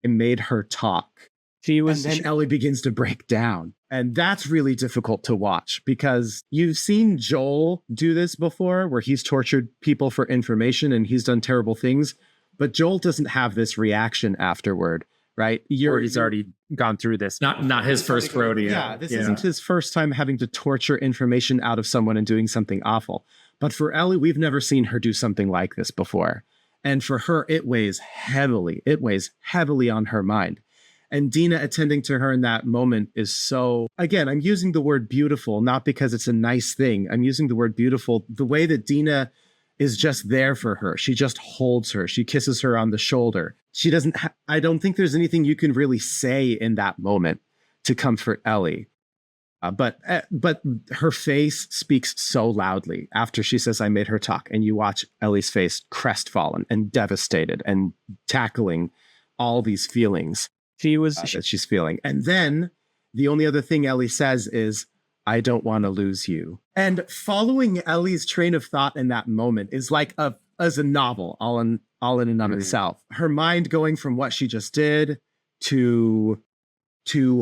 it made her talk. And then Ellie begins to break down. And that's really difficult to watch because you've seen Joel do this before where he's tortured people for information and he's done terrible things. But Joel doesn't have this reaction afterward, right? He's already gone through this. Not his first rodeo. Yeah, this isn't his first time having to torture information out of someone and doing something awful. But for Ellie, we've never seen her do something like this before. And for her, it weighs heavily. It weighs heavily on her mind. And Dina attending to her in that moment is so, again, I'm using the word beautiful, not because it's a nice thing. I'm using the word beautiful. The way that Dina is just there for her. She just holds her. She kisses her on the shoulder. She doesn't, I don't think there's anything you can really say in that moment to comfort Ellie. But her face speaks so loudly after she says, I made her talk. And you watch Ellie's face crestfallen and devastated and tackling all these feelings that she's feeling. And then the only other thing Ellie says is, I don't want to lose you. And following Ellie's train of thought in that moment is like as a novel all in and of itself. Her mind going from what she just did to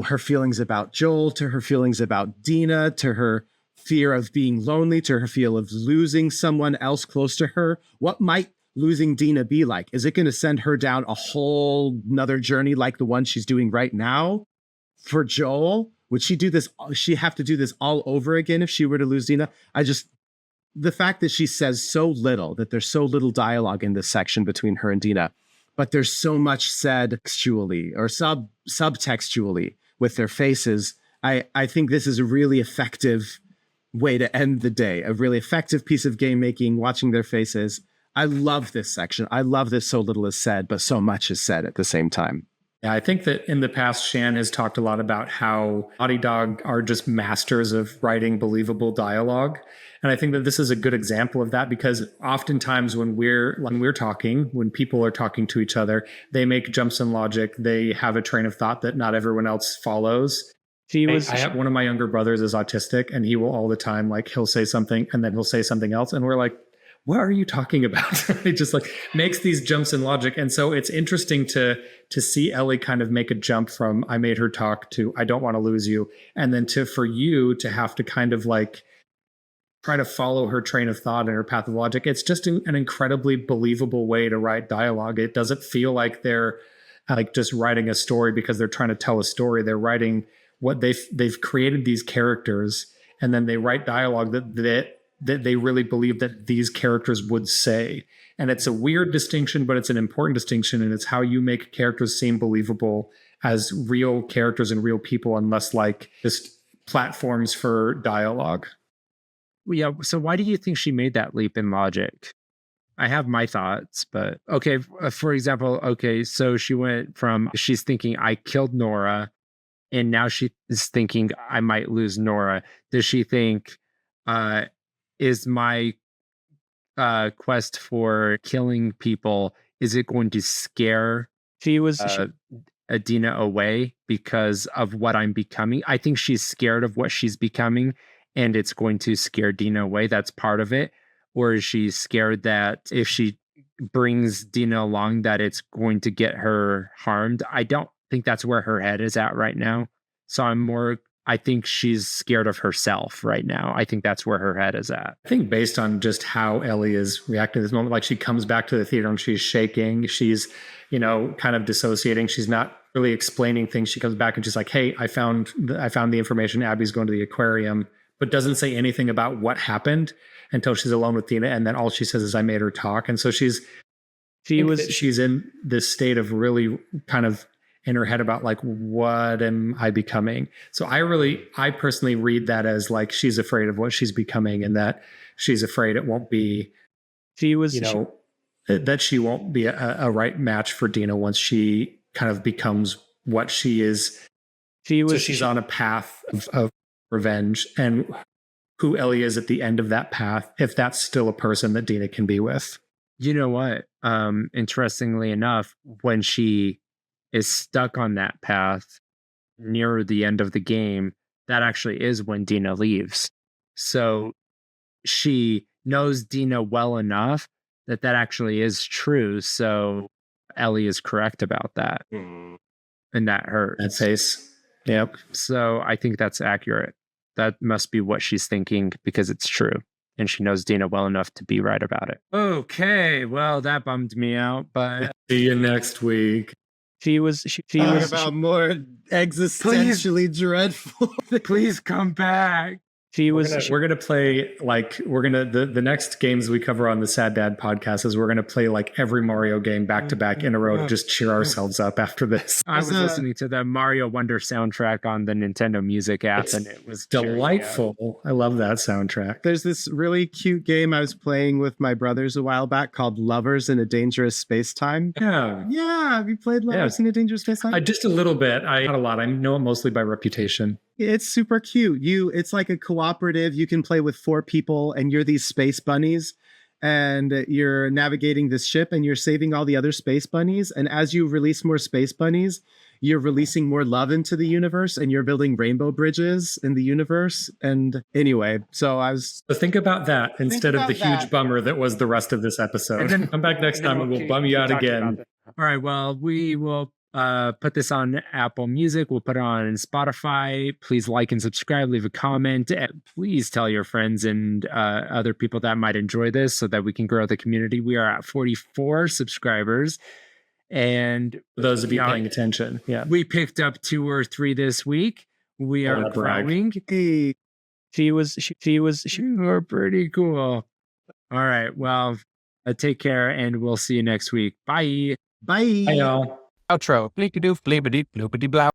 her feelings about Joel, to her feelings about Dina, to her fear of being lonely, to her fear of losing someone else close to her. What might losing Dina be like? Is it going to send her down a whole nother journey like the one she's doing right now? For Joel, would she do this? She have to do this all over again if she were to lose Dina? The fact that she says so little, that there's so little dialogue in this section between her and Dina, but there's so much said textually or subtextually with their faces. I think this is a really effective way to end the day, a really effective piece of game making, watching their faces. I love this section. I love that so little is said, but so much is said at the same time. Yeah, I think that in the past, Shan has talked a lot about how Naughty Dog are just masters of writing believable dialogue. And I think that this is a good example of that because oftentimes when we're talking, when people are talking to each other, they make jumps in logic. They have a train of thought that not everyone else follows. I have one of my younger brothers is autistic and he will all the time, like he'll say something and then he'll say something else. And we're like, what are you talking about? He just like makes these jumps in logic. And so it's interesting to see Ellie kind of make a jump from I made her talk to I don't want to lose you. And then for you to have to kind of like try to follow her train of thought and her path of logic. It's just an incredibly believable way to write dialogue. It doesn't feel like they're like just writing a story because they're trying to tell a story. They're writing what they've created these characters and then they write dialogue that they really believe that these characters would say. And it's a weird distinction, but it's an important distinction. And it's how you make characters seem believable as real characters and real people, unless like just platforms for dialogue. Yeah. So why do you think she made that leap in logic? I have my thoughts, but okay. For example, okay. So she went from, she's thinking I killed Nora and now she is thinking I might lose Nora. Does she think, is my quest for killing people, is it going to scare Adina away because of what I'm becoming? I think she's scared of what she's becoming and it's going to scare Dina away. That's part of it. Or is she scared that if she brings Dina along that it's going to get her harmed? I don't think that's where her head is at right now. So I think she's scared of herself right now. I think that's where her head is at. I think based on just how Ellie is reacting to this moment, like she comes back to the theater and she's shaking. She's, kind of dissociating. She's not really explaining things. She comes back and she's like, hey, I found the information. Abby's going to the aquarium, but doesn't say anything about what happened until she's alone with Dina. And then all she says is, I made her talk. And so she's in this state of really kind of in her head about like, what am I becoming? So I personally read that as like, she's afraid of what she's becoming and that she's afraid it won't be, that she won't be a right match for Dina once she kind of becomes what she is. She's on a path of revenge, and who Ellie is at the end of that path, if that's still a person that Dina can be with. You know what? Interestingly enough, when she is stuck on that path near the end of the game, that actually is when Dina leaves. So she knows Dina well enough that actually is true. So Ellie is correct about that. And that hurts. That face. Yep. So I think that's accurate. That must be what she's thinking because it's true. And she knows Dina well enough to be right about it. Okay, well, that bummed me out, but see you next week. She was about more existentially dreadful. Please come back. We're gonna play like the next games we cover on the Sad Dad podcast is we're gonna play like every Mario game back to back in a row to just cheer ourselves up after this. I was listening to the Mario Wonder soundtrack on the Nintendo Music app, and it was delightful. I love that soundtrack. There's this really cute game I was playing with my brothers a while back called Lovers in a Dangerous Space-Time. Yeah. Have you played Lovers in a Dangerous Space-Time? Just a little bit. Not a lot. I know it mostly by reputation. It's super cute. It's like a cooperative. You can play with 4 people and you're these space bunnies and you're navigating this ship and you're saving all the other space bunnies. And as you release more space bunnies, you're releasing more love into the universe and you're building rainbow bridges in the universe. And anyway, so think about that instead of the huge bummer that was the rest of this episode. And then come back next time and we'll bum you out again. All right. Well, we will put this on Apple Music. We'll put it on Spotify. Please like and subscribe, leave a comment. Please tell your friends and other people that might enjoy this so that we can grow the community. We are at 44 subscribers. And for those of you paying attention, we picked up 2 or 3 this week. We are growing. She was pretty cool. All right. Well, take care and we'll see you next week. Bye. Bye. Bye, y'all. Outro. Bleep-a-doof, bleep-a-deep, bloop-a-dee-blow.